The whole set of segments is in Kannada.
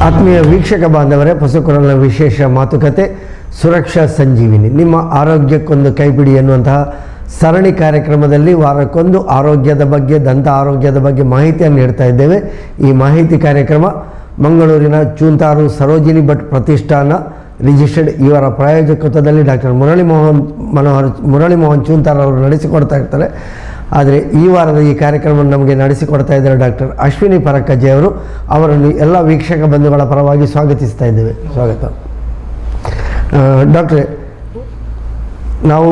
ಆತ್ಮೀಯ ವೀಕ್ಷಕ ಬಾಂಧವರೇ, ಪಶುಕುರಲ ವಿಶೇಷ ಮಾತುಕತೆ ಸುರಕ್ಷಾ ಸಂಜೀವಿನಿ, ನಿಮ್ಮ ಆರೋಗ್ಯಕ್ಕೊಂದು ಕೈಪಿಡಿ ಎನ್ನುವಂತಹ ಸರಣಿ ಕಾರ್ಯಕ್ರಮದಲ್ಲಿ ವಾರಕ್ಕೊಂದು ಆರೋಗ್ಯದ ಬಗ್ಗೆ, ದಂತ ಆರೋಗ್ಯದ ಬಗ್ಗೆ ಮಾಹಿತಿಯನ್ನು ನೀಡ್ತಾ ಇದ್ದೇವೆ. ಈ ಮಾಹಿತಿ ಕಾರ್ಯಕ್ರಮ ಮಂಗಳೂರಿನ ಚೂಂತಾರು ಸರೋಜಿನಿ ಭಟ್ ಪ್ರತಿಷ್ಠಾನ ರಿಜಿಸ್ಟರ್ಡ್ ಇವರ ಪ್ರಾಯೋಜಕತ್ವದಲ್ಲಿ ಡಾಕ್ಟರ್ ಮುರಳಿ ಮೋಹನ್ ಚೂಂತಾರ್ ಅವರು ನಡೆಸಿಕೊಡ್ತಾ ಇರ್ತಾರೆ. ಆದರೆ ಈ ವಾರದ ಈ ಕಾರ್ಯಕ್ರಮವನ್ನು ನಮಗೆ ನಡೆಸಿಕೊಡ್ತಾ ಇದ್ದಾರೆ ಡಾಕ್ಟರ್ ಅಶ್ವಿನಿ ಪರಕ್ಕಜ್ಜಿ ಅವರು. ಅವರನ್ನು ಎಲ್ಲ ವೀಕ್ಷಕ ಬಂಧುಗಳ ಪರವಾಗಿ ಸ್ವಾಗತಿಸ್ತಾ ಇದ್ದೇವೆ. ಸ್ವಾಗತ ಡಾಕ್ಟ್ರೇ. ನಾವು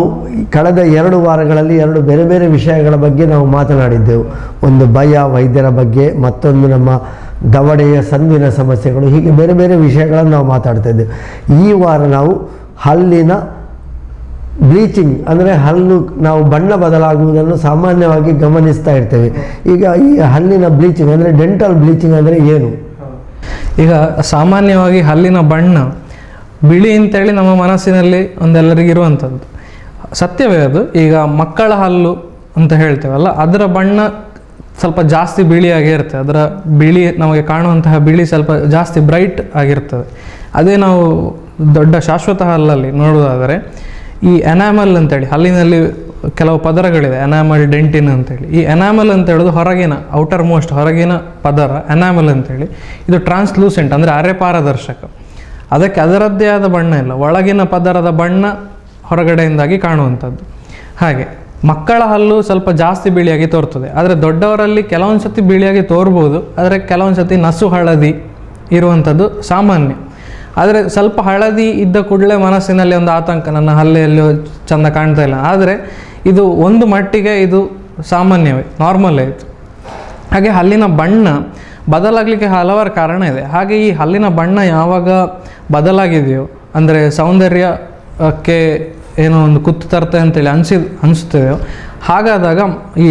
ಕಳೆದ 2 ವಾರಗಳಲ್ಲಿ 2 ಬೇರೆ ಬೇರೆ ವಿಷಯಗಳ ಬಗ್ಗೆ ನಾವು ಮಾತನಾಡಿದ್ದೆವು. ಒಂದು ಭಯ ವೈದ್ಯರ ಬಗ್ಗೆ, ಮತ್ತೊಂದು ನಮ್ಮ ದವಡೆಯ ಸಂದಿನ ಸಮಸ್ಯೆಗಳು, ಹೀಗೆ ಬೇರೆ ಬೇರೆ ವಿಷಯಗಳನ್ನು ನಾವು ಮಾತಾಡ್ತಾ ಇದ್ದೇವೆ. ಈ ವಾರ ನಾವು ಹಲ್ಲಿನ ಬ್ಲೀಚಿಂಗ್ ಅಂದರೆ ಹಲ್ಲು ನಾವು ಬಣ್ಣ ಬದಲಾಗುವುದನ್ನು ಸಾಮಾನ್ಯವಾಗಿ ಗಮನಿಸ್ತಾ ಇರ್ತೇವೆ. ಈಗ ಈ ಹಲ್ಲಿನ ಬ್ಲೀಚಿಂಗ್ ಅಂದರೆ ಡೆಂಟಲ್ ಬ್ಲೀಚಿಂಗ್ ಅಂದರೆ ಏನು? ಈಗ ಸಾಮಾನ್ಯವಾಗಿ ಹಲ್ಲಿನ ಬಣ್ಣ ಬಿಳಿ ಅಂತೇಳಿ ನಮ್ಮ ಮನಸ್ಸಿನಲ್ಲಿ ಒಂದೆಲ್ಲರಿಗೂ ಇರುವಂಥದ್ದು ಸತ್ಯವೇ ಅದು. ಈಗ ಮಕ್ಕಳ ಹಲ್ಲು ಅಂತ ಹೇಳ್ತೇವಲ್ಲ, ಅದರ ಬಣ್ಣ ಸ್ವಲ್ಪ ಜಾಸ್ತಿ ಬಿಳಿಯಾಗಿ ಇರ್ತದೆ. ಅದರ ಬಿಳಿ ನಮಗೆ ಕಾಣುವಂತಹ ಬಿಳಿ ಸ್ವಲ್ಪ ಜಾಸ್ತಿ ಬ್ರೈಟ್ ಆಗಿರ್ತದೆ. ಅದೇ ನಾವು ದೊಡ್ಡ ಶಾಶ್ವತ ಹಲ್ಲಲ್ಲಿ ನೋಡುವುದಾದರೆ ಈ ಎನಾಮಲ್ ಅಂತೇಳಿ ಹಲ್ಲಿನಲ್ಲಿ ಕೆಲವು ಪದರಗಳಿದೆ, ಎನಾಮಲ್ ಡೆಂಟಿನ್ ಅಂತೇಳಿ. ಈ ಎನಾಮಲ್ ಅಂತ ಹೇಳೋದು ಹೊರಗಿನ ಔಟರ್ ಮೋಸ್ಟ್ ಹೊರಗಿನ ಪದರ ಎನಾಮಲ್ ಅಂತೇಳಿ. ಇದು ಟ್ರಾನ್ಸ್ಲೂಸೆಂಟ್ ಅಂದರೆ ಅರೆ ಪಾರದರ್ಶಕ. ಅದಕ್ಕೆ ಅದರದ್ದೇ ಆದ ಬಣ್ಣ ಇಲ್ಲ, ಒಳಗಿನ ಪದರದ ಬಣ್ಣ ಹೊರಗಡೆಯಿಂದಾಗಿ ಕಾಣುವಂಥದ್ದು. ಹಾಗೆ ಮಕ್ಕಳ ಹಲ್ಲು ಸ್ವಲ್ಪ ಜಾಸ್ತಿ ಬಿಳಿಯಾಗಿ ತೋರ್ತದೆ. ಆದರೆ ದೊಡ್ಡವರಲ್ಲಿ ಕೆಲವೊಂದು ಸತಿ ಬಿಳಿಯಾಗಿ ತೋರ್ಬೋದು, ಆದರೆ ಕೆಲವೊಂದು ಸತಿ ನಸು ಹಳದಿ ಇರುವಂಥದ್ದು ಸಾಮಾನ್ಯ. ಆದರೆ ಸ್ವಲ್ಪ ಹಳದಿ ಇದ್ದ ಕೂಡಲೇ ಮನಸ್ಸಿನಲ್ಲಿ ಒಂದು ಆತಂಕ, ನನ್ನ ಹಲ್ಲೆಲ್ಲೂ ಚೆಂದ ಕಾಣ್ತಾ ಇಲ್ಲ. ಆದರೆ ಇದು ಒಂದು ಮಟ್ಟಿಗೆ ಇದು ಸಾಮಾನ್ಯವೇ, ನಾರ್ಮಲ್ ಆಯಿತು. ಹಾಗೆ ಹಲ್ಲಿನ ಬಣ್ಣ ಬದಲಾಗಲಿಕ್ಕೆ ಹಲವಾರು ಕಾರಣ ಇದೆ. ಹಾಗೆ ಈ ಹಲ್ಲಿನ ಬಣ್ಣ ಯಾವಾಗ ಬದಲಾಗಿದೆಯೋ, ಅಂದರೆ ಸೌಂದರ್ಯಕ್ಕೆ ಏನೋ ಒಂದು ಕುತ್ತು ತರ್ತೆ ಅಂತೇಳಿ ಅನಿಸ್ತದೆಯೋ, ಹಾಗಾದಾಗ ಈ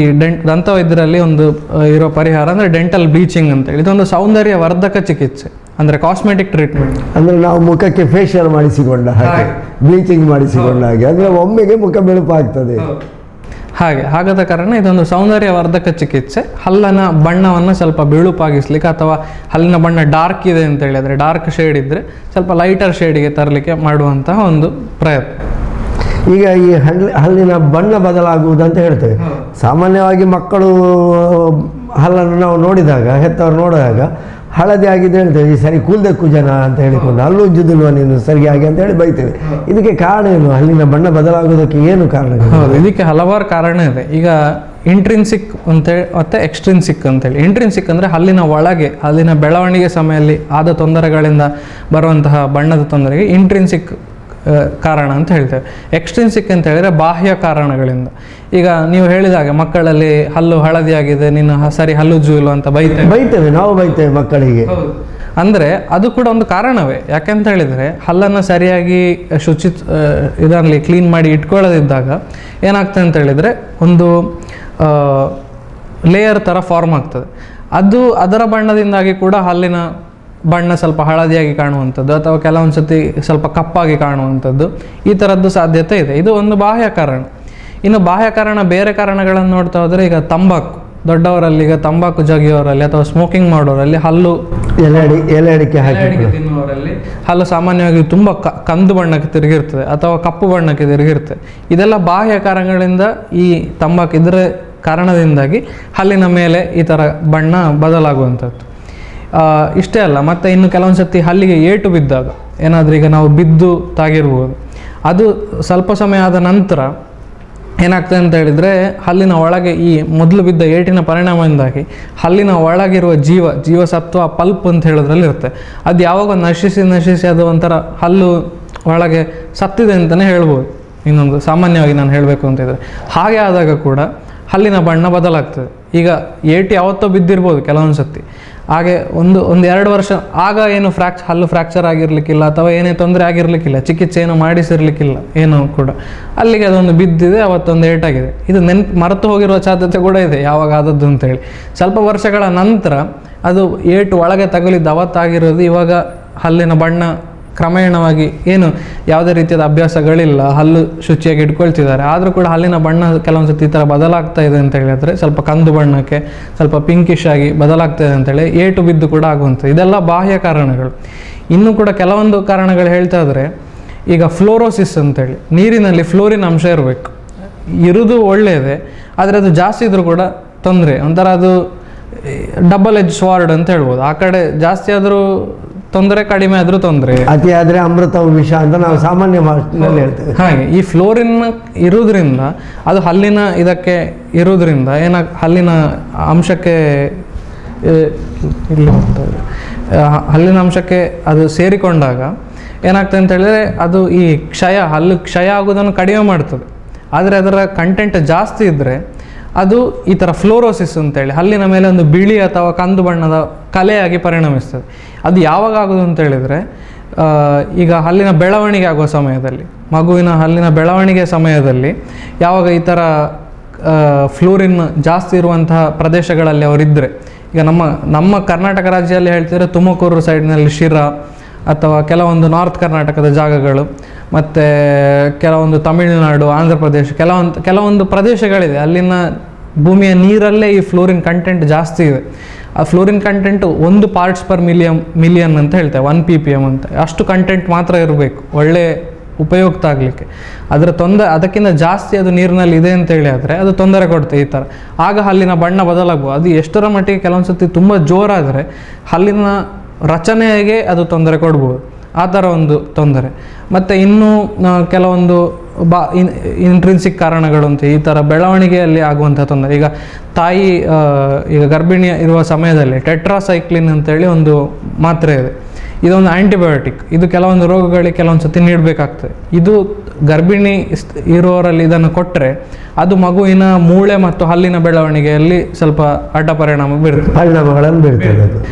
ದಂತವೈದ್ಯರಲ್ಲಿ ಒಂದು ಇರೋ ಪರಿಹಾರ ಅಂದರೆ ಡೆಂಟಲ್ ಬ್ಲೀಚಿಂಗ್ ಅಂತೇಳಿ. ಇದೊಂದು ಸೌಂದರ್ಯ ವರ್ಧಕ ಚಿಕಿತ್ಸೆ, ಅಂದರೆ ಕಾಸ್ಮೆಟಿಕ್ ಟ್ರೀಟ್ಮೆಂಟ್. ಅಂದರೆ ನಾವು ಮುಖಕ್ಕೆ ಫೇಶಿಯಲ್ ಮಾಡಿಸಿಕೊಂಡ ಹಾಗೆ, ಬ್ಲೀಚಿಂಗ್ ಮಾಡಿಸಿಕೊಂಡ ಹಾಗೆ, ಅಂದರೆ ಒಮ್ಮೆಗೆ ಮುಖ ಬೆಳುಪು ಆಗ್ತದೆ. ಹಾಗಾದ ಕಾರಣ ಇದೊಂದು ಸೌಂದರ್ಯ ವರ್ಧಕ ಚಿಕಿತ್ಸೆ. ಹಲ್ಲಿನ ಬಣ್ಣವನ್ನು ಸ್ವಲ್ಪ ಬಿಳುಪಾಗಿಸ್ಲಿಕ್ಕೆ, ಅಥವಾ ಹಲ್ಲಿನ ಬಣ್ಣ ಡಾರ್ಕ್ ಇದೆ ಅಂತ ಹೇಳಿದರೆ, ಡಾರ್ಕ್ ಶೇಡ್ ಇದ್ದರೆ ಸ್ವಲ್ಪ ಲೈಟರ್ ಶೇಡಿಗೆ ತರಲಿಕ್ಕೆ ಮಾಡುವಂತಹ ಒಂದು ಪ್ರಯತ್ನ. ಈಗ ಈ ಹಲ್ಲಿನ ಬಣ್ಣ ಬದಲಾಗುವುದಂತ ಹೇಳ್ತೇವೆ. ಸಾಮಾನ್ಯವಾಗಿ ಮಕ್ಕಳು ಹಲ್ಲನ್ನು ನಾವು ನೋಡಿದಾಗ, ಹೆತ್ತವರು ನೋಡಿದಾಗ ಹಳದಿ ಆಗಿದೆ ಹೇಳ್ತೇವೆ, ಈ ಸರಿ ಕೂಲ್ದಕ್ಕೂ ಜನ ಅಂತ ಹೇಳಿಕೊಂಡು ಹಲ್ಲು ಉಜ್ಜುದಿಲ್ವ ನೀನು ಸರಿಯಾಗಿ ಅಂತ ಹೇಳಿ ಬೈತೇವೆ. ಇದಕ್ಕೆ ಕಾರಣ ಏನು? ಹಲ್ಲಿನ ಬಣ್ಣ ಬದಲಾಗುವುದಕ್ಕೆ ಏನು ಕಾರಣ? ಹೌದು, ಇದಕ್ಕೆ ಹಲವಾರು ಕಾರಣ ಇದೆ. ಈಗ ಇಂಟ್ರಿನ್ಸಿಕ್ ಅಂತೇಳಿ ಮತ್ತು ಎಕ್ಸ್ಟ್ರಿನ್ಸಿಕ್ ಅಂತೇಳಿ. ಇಂಟ್ರಿನ್ಸಿಕ್ ಅಂದರೆ ಹಲ್ಲಿನ ಒಳಗೆ, ಹಲ್ಲಿನ ಬೆಳವಣಿಗೆ ಸಮಯದಲ್ಲಿ ಆದ ತೊಂದರೆಗಳಿಂದ ಬರುವಂತಹ ಬಣ್ಣದ ತೊಂದರೆಗೆ ಇಂಟ್ರಿನ್ಸಿಕ್ ಕಾರಣ ಅಂತ ಹೇಳ್ತೇವೆ. ಎಕ್ಸ್ಟ್ರಿನ್ಸಿಕ್ ಅಂತ ಹೇಳಿದರೆ ಬಾಹ್ಯ ಕಾರಣಗಳಿಂದ. ಈಗ ನೀವು ಹೇಳಿದಾಗ ಮಕ್ಕಳಲ್ಲಿ ಹಲ್ಲು ಹಳದಿಯಾಗಿದೆ, ನೀನು ಸರಿ ಹಲ್ಲುಜ್ಜು ಇಲ್ಲ ಅಂತ ಬೈತೇವೆ, ನಾವು ಬೈತೇವೆ ಮಕ್ಕಳಿಗೆ. ಅಂದರೆ ಅದು ಕೂಡ ಒಂದು ಕಾರಣವೇ. ಯಾಕೆಂತ ಹೇಳಿದರೆ ಹಲ್ಲನ್ನು ಸರಿಯಾಗಿ ಇದರಲ್ಲಿ ಕ್ಲೀನ್ ಮಾಡಿ ಇಟ್ಕೊಳ್ಳೋದಿದ್ದಾಗ ಏನಾಗ್ತದೆ ಅಂತ ಹೇಳಿದರೆ ಒಂದು ಲೇಯರ್ ಥರ ಫಾರ್ಮ್ ಆಗ್ತದೆ. ಅದು ಅದರ ಬಣ್ಣದಿಂದಾಗಿ ಕೂಡ ಹಲ್ಲಿನ ಬಣ್ಣ ಸ್ವಲ್ಪ ಹಳದಿಯಾಗಿ ಕಾಣುವಂಥದ್ದು, ಅಥವಾ ಕೆಲವೊಂದು ಸತಿ ಸ್ವಲ್ಪ ಕಪ್ಪಾಗಿ ಕಾಣುವಂಥದ್ದು, ಈ ಥರದ್ದು ಸಾಧ್ಯತೆ ಇದೆ. ಇದು ಒಂದು ಬಾಹ್ಯ ಕಾರಣ. ಇನ್ನು ಬಾಹ್ಯ ಕಾರಣ, ಬೇರೆ ಕಾರಣಗಳನ್ನು ನೋಡ್ತಾ ಹೋದರೆ, ಈಗ ತಂಬಾಕು, ದೊಡ್ಡವರಲ್ಲಿ, ಈಗ ತಂಬಾಕು ಜಗಿಯೋರಲ್ಲಿ ಅಥವಾ ಸ್ಮೋಕಿಂಗ್ ಮಾಡೋರಲ್ಲಿ, ಹಲ್ಲು ಎಲೆ ಅಡಿಕೆ ತಿನ್ನುವವರಲ್ಲಿ ಹಲ್ಲು ಸಾಮಾನ್ಯವಾಗಿ ತುಂಬ ಕಂದು ಬಣ್ಣಕ್ಕೆ ತಿರುಗಿರ್ತದೆ ಅಥವಾ ಕಪ್ಪು ಬಣ್ಣಕ್ಕೆ ತಿರುಗಿರ್ತದೆ. ಇದೆಲ್ಲ ಬಾಹ್ಯ ಕಾರಣಗಳಿಂದ, ಈ ತಂಬಾಕು ಇದರ ಕಾರಣದಿಂದಾಗಿ ಹಲ್ಲಿನ ಮೇಲೆ ಈ ಥರ ಬಣ್ಣ ಬದಲಾಗುವಂಥದ್ದು. ಇಷ್ಟೇ ಅಲ್ಲ, ಮತ್ತು ಇನ್ನು ಕೆಲವೊಂದು ಸತಿ ಹಲ್ಲಿಗೆ ಏಟು ಬಿದ್ದಾಗ, ಏನಾದರೂ ಈಗ ನಾವು ಬಿದ್ದು ತಾಗಿರ್ಬೋದು, ಅದು ಸ್ವಲ್ಪ ಸಮಯ ಆದ ನಂತರ ಏನಾಗ್ತದೆ ಅಂತ ಹೇಳಿದರೆ, ಹಲ್ಲಿನ ಒಳಗೆ ಈ ಮೊದಲು ಬಿದ್ದ ಏಟಿನ ಪರಿಣಾಮದಿಂದಾಗಿ ಹಲ್ಲಿನ ಒಳಗಿರುವ ಜೀವಸತ್ವ ಪಲ್ಪ್ ಅಂತ ಹೇಳೋದ್ರಲ್ಲಿ ಇರುತ್ತೆ. ಅದು ಯಾವಾಗ ನಶಿಸಿ ಅದು ಒಂಥರ ಹಲ್ಲು ಒಳಗೆ ಸತ್ತಿದೆ ಅಂತಲೇ ಹೇಳ್ಬೋದು. ಇನ್ನೊಂದು ಸಾಮಾನ್ಯವಾಗಿ ನಾನು ಹೇಳಬೇಕು ಅಂತಿದ್ರೆ, ಹಾಗೆ ಆದಾಗ ಕೂಡ ಹಲ್ಲಿನ ಬಣ್ಣ ಬದಲಾಗ್ತದೆ. ಈಗ ಏಟು ಯಾವತ್ತೋ ಬಿದ್ದಿರ್ಬೋದು ಕೆಲವೊಂದು ಸತಿ, ಹಾಗೆ ಒಂದು 2 ವರ್ಷ ಆಗ ಏನು ಹಲ್ಲು ಫ್ರ್ಯಾಕ್ಚರ್ ಆಗಿರಲಿಕ್ಕಿಲ್ಲ, ಅಥವಾ ಏನೇ ತೊಂದರೆ ಆಗಿರಲಿಕ್ಕಿಲ್ಲ, ಚಿಕಿತ್ಸೆ ಏನೋ ಮಾಡಿಸಿರ್ಲಿಕ್ಕಿಲ್ಲ, ಏನೋ ಕೂಡ ಅಲ್ಲಿಗೆ ಅದೊಂದು ಬಿದ್ದಿದೆ, ಅವತ್ತೊಂದು ಏಟಾಗಿದೆ. ಇದು ಮರೆತು ಹೋಗಿರುವ ಸಾಧ್ಯತೆ ಕೂಡ ಇದೆ, ಯಾವಾಗ ಆದದ್ದು ಅಂತೇಳಿ. ಸ್ವಲ್ಪ ವರ್ಷಗಳ ನಂತರ ಅದು ಏಟು ಒಳಗೆ ತಗುಲಿದ್ದು ಅವತ್ತಾಗಿರೋದು ಇವಾಗ ಹಲ್ಲಿನ ಬಣ್ಣ ಕ್ರಮೇಣವಾಗಿ ಏನು ಯಾವುದೇ ರೀತಿಯಾದ ಅಭ್ಯಾಸಗಳಿಲ್ಲ, ಹಲ್ಲು ಶುಚಿಯಾಗಿ ಇಟ್ಕೊಳ್ತಿದ್ದಾರೆ, ಆದರೂ ಕೂಡ ಹಲ್ಲಿನ ಬಣ್ಣ ಕೆಲವೊಂದು ಸತಿ ಈ ಥರ ಬದಲಾಗ್ತಾ ಇದೆ ಅಂತ ಹೇಳಿದರೆ, ಸ್ವಲ್ಪ ಕಂದು ಬಣ್ಣಕ್ಕೆ ಸ್ವಲ್ಪ ಪಿಂಕಿಶ್ ಆಗಿ ಬದಲಾಗ್ತಾ ಇದೆ ಅಂತೇಳಿ ಏಟು ಬಿದ್ದು ಕೂಡ ಆಗುವಂಥದ್ದು. ಇದೆಲ್ಲ ಬಾಹ್ಯ ಕಾರಣಗಳು. ಇನ್ನೂ ಕೂಡ ಕೆಲವೊಂದು ಕಾರಣಗಳು ಹೇಳ್ತಾ ಇದ್ರೆ, ಈಗ ಫ್ಲೋರೋಸಿಸ್ ಅಂತೇಳಿ, ನೀರಿನಲ್ಲಿ ಫ್ಲೋರಿನ್ ಅಂಶ ಇರಬೇಕು, ಇರುವುದು ಒಳ್ಳೆಯದೇ, ಆದರೆ ಅದು ಜಾಸ್ತಿ ಇದ್ರೂ ಕೂಡ ತೊಂದರೆ. ಒಂಥರ ಅದು ಡಬಲ್ ಎಜ್ ಸ್ವಾರ್ಡ್ ಅಂತ ಹೇಳ್ಬೋದು. ಆ ಕಡೆ ಜಾಸ್ತಿ ಆದರೂ ತೊಂದರೆ, ಕಡಿಮೆ ಆದರೂ ತೊಂದರೆ. ಅತಿ ಆದರೆ ಅಮೃತ ವಿಷ ಅಂತ ನಾವು ಸಾಮಾನ್ಯ ಭಾಷೆಯಲ್ಲಿ ಹೇಳ್ತೇವೆ. ಹಾಗೆ ಈ ಫ್ಲೋರಿನ್ ಇರುವುದರಿಂದ, ಅದು ಹಲ್ಲಿನ ಇದಕ್ಕೆ ಇರುವುದರಿಂದ ಹಲ್ಲಿನ ಅಂಶಕ್ಕೆ ಹಲ್ಲಿನ ಅಂಶಕ್ಕೆ ಅದು ಸೇರಿಕೊಂಡಾಗ ಏನಾಗ್ತದೆ ಅಂತ ಹೇಳಿದ್ರೆ, ಅದು ಈ ಹಲ್ಲು ಕ್ಷಯ ಆಗೋದನ್ನು ಕಡಿಮೆ ಮಾಡ್ತದೆ. ಆದರೆ ಅದರ ಕಂಟೆಂಟ್ ಜಾಸ್ತಿ ಇದ್ದರೆ ಅದು ಈ ಥರ ಫ್ಲೋರೋಸಿಸ್ ಅಂತೇಳಿ ಹಲ್ಲಿನ ಮೇಲೆ ಒಂದು ಬಿಳಿ ಅಥವಾ ಕಂದು ಬಣ್ಣದ ಕಲೆಯಾಗಿ ಪರಿಣಮಿಸ್ತದೆ. ಅದು ಯಾವಾಗ ಆಗೋದು ಅಂತ ಹೇಳಿದರೆ, ಈಗ ಹಲ್ಲಿನ ಬೆಳವಣಿಗೆ ಆಗುವ ಸಮಯದಲ್ಲಿ, ಮಗುವಿನ ಹಲ್ಲಿನ ಬೆಳವಣಿಗೆ ಸಮಯದಲ್ಲಿ ಯಾವಾಗ ಈ ಥರ ಫ್ಲೋರಿನ್ ಜಾಸ್ತಿ ಇರುವಂತಹ ಪ್ರದೇಶಗಳಲ್ಲಿ ಅವರಿದ್ದರೆ, ಈಗ ನಮ್ಮ ಕರ್ನಾಟಕ ರಾಜ್ಯದಲ್ಲಿ ಹೇಳ್ತಿದ್ರೆ ತುಮಕೂರು ಸೈಡ್ನಲ್ಲಿ ಶಿರಾ ಅಥವಾ ಕೆಲವೊಂದು ನಾರ್ತ್ ಕರ್ನಾಟಕದ ಜಾಗಗಳು, ಮತ್ತು ಕೆಲವೊಂದು ತಮಿಳುನಾಡು, ಆಂಧ್ರ ಪ್ರದೇಶ, ಕೆಲವೊಂದು ಪ್ರದೇಶಗಳಿದೆ ಅಲ್ಲಿನ ಭೂಮಿಯ ನೀರಲ್ಲೇ ಈ ಫ್ಲೋರಿನ್ ಕಂಟೆಂಟ್ ಜಾಸ್ತಿ ಇದೆ. ಆ fluorine content 1 parts per million ಅಂತ ಹೇಳ್ತೇವೆ, 1 ppm ಅಂತ. ಅಷ್ಟು ಕಂಟೆಂಟ್ ಮಾತ್ರ ಇರಬೇಕು ಒಳ್ಳೆ ಉಪಯುಕ್ತ ಆಗಲಿಕ್ಕೆ. ಅದಕ್ಕಿಂತ ಜಾಸ್ತಿ ಅದು ನೀರಿನಲ್ಲಿ ಇದೆ ಅಂತೇಳಿ ಆದರೆ ಅದು ತೊಂದರೆ ಕೊಡುತ್ತೆ ಈ ಥರ. ಆಗ ಹಲ್ಲಿನ ಬಣ್ಣ ಬದಲಾಗುವ. ಅದು ಎಷ್ಟರ ಮಟ್ಟಿಗೆ ಕೆಲವೊಂದು ಸತಿ ತುಂಬ ಜೋರಾದರೆ ಹಲ್ಲಿನ ರಚನೆಗೆ ಅದು ತೊಂದರೆ ಕೊಡ್ಬೋದು. ಆ ಥರ ಒಂದು ತೊಂದರೆ. ಮತ್ತು ಇನ್ನೂ ಕೆಲವೊಂದು ಇಂಟ್ರಿನ್ಸಿಕ್ ಕಾರಣಗಳು ಅಂತ, ಈ ಥರ ಬೆಳವಣಿಗೆಯಲ್ಲಿ ಆಗುವಂಥ ತೊಂದರೆ. ಈಗ ಗರ್ಭಿಣಿ ಇರುವ ಸಮಯದಲ್ಲಿ ಟೆಟ್ರಾಸೈಕ್ಲಿನ್ ಅಂತೇಳಿ ಒಂದು ಮಾತ್ರೆ ಇದೆ. ಇದೊಂದು ಆ್ಯಂಟಿಬಯೋಟಿಕ್. ಇದು ಕೆಲವೊಂದು ರೋಗಗಳಿಗೆ ಕೆಲವೊಂದು ಸತಿ ನೀಡಬೇಕಾಗ್ತದೆ. ಇದು ಗರ್ಭಿಣಿ ಇರುವವರಲ್ಲಿ ಇದನ್ನು ಕೊಟ್ಟರೆ ಅದು ಮಗುವಿನ ಮೂಳೆ ಮತ್ತು ಹಲ್ಲಿನ ಬೆಳವಣಿಗೆಯಲ್ಲಿ ಸ್ವಲ್ಪ ಅಡ್ಡ ಪರಿಣಾಮಗಳನ್ನು ಬೀರ್ತದೆ.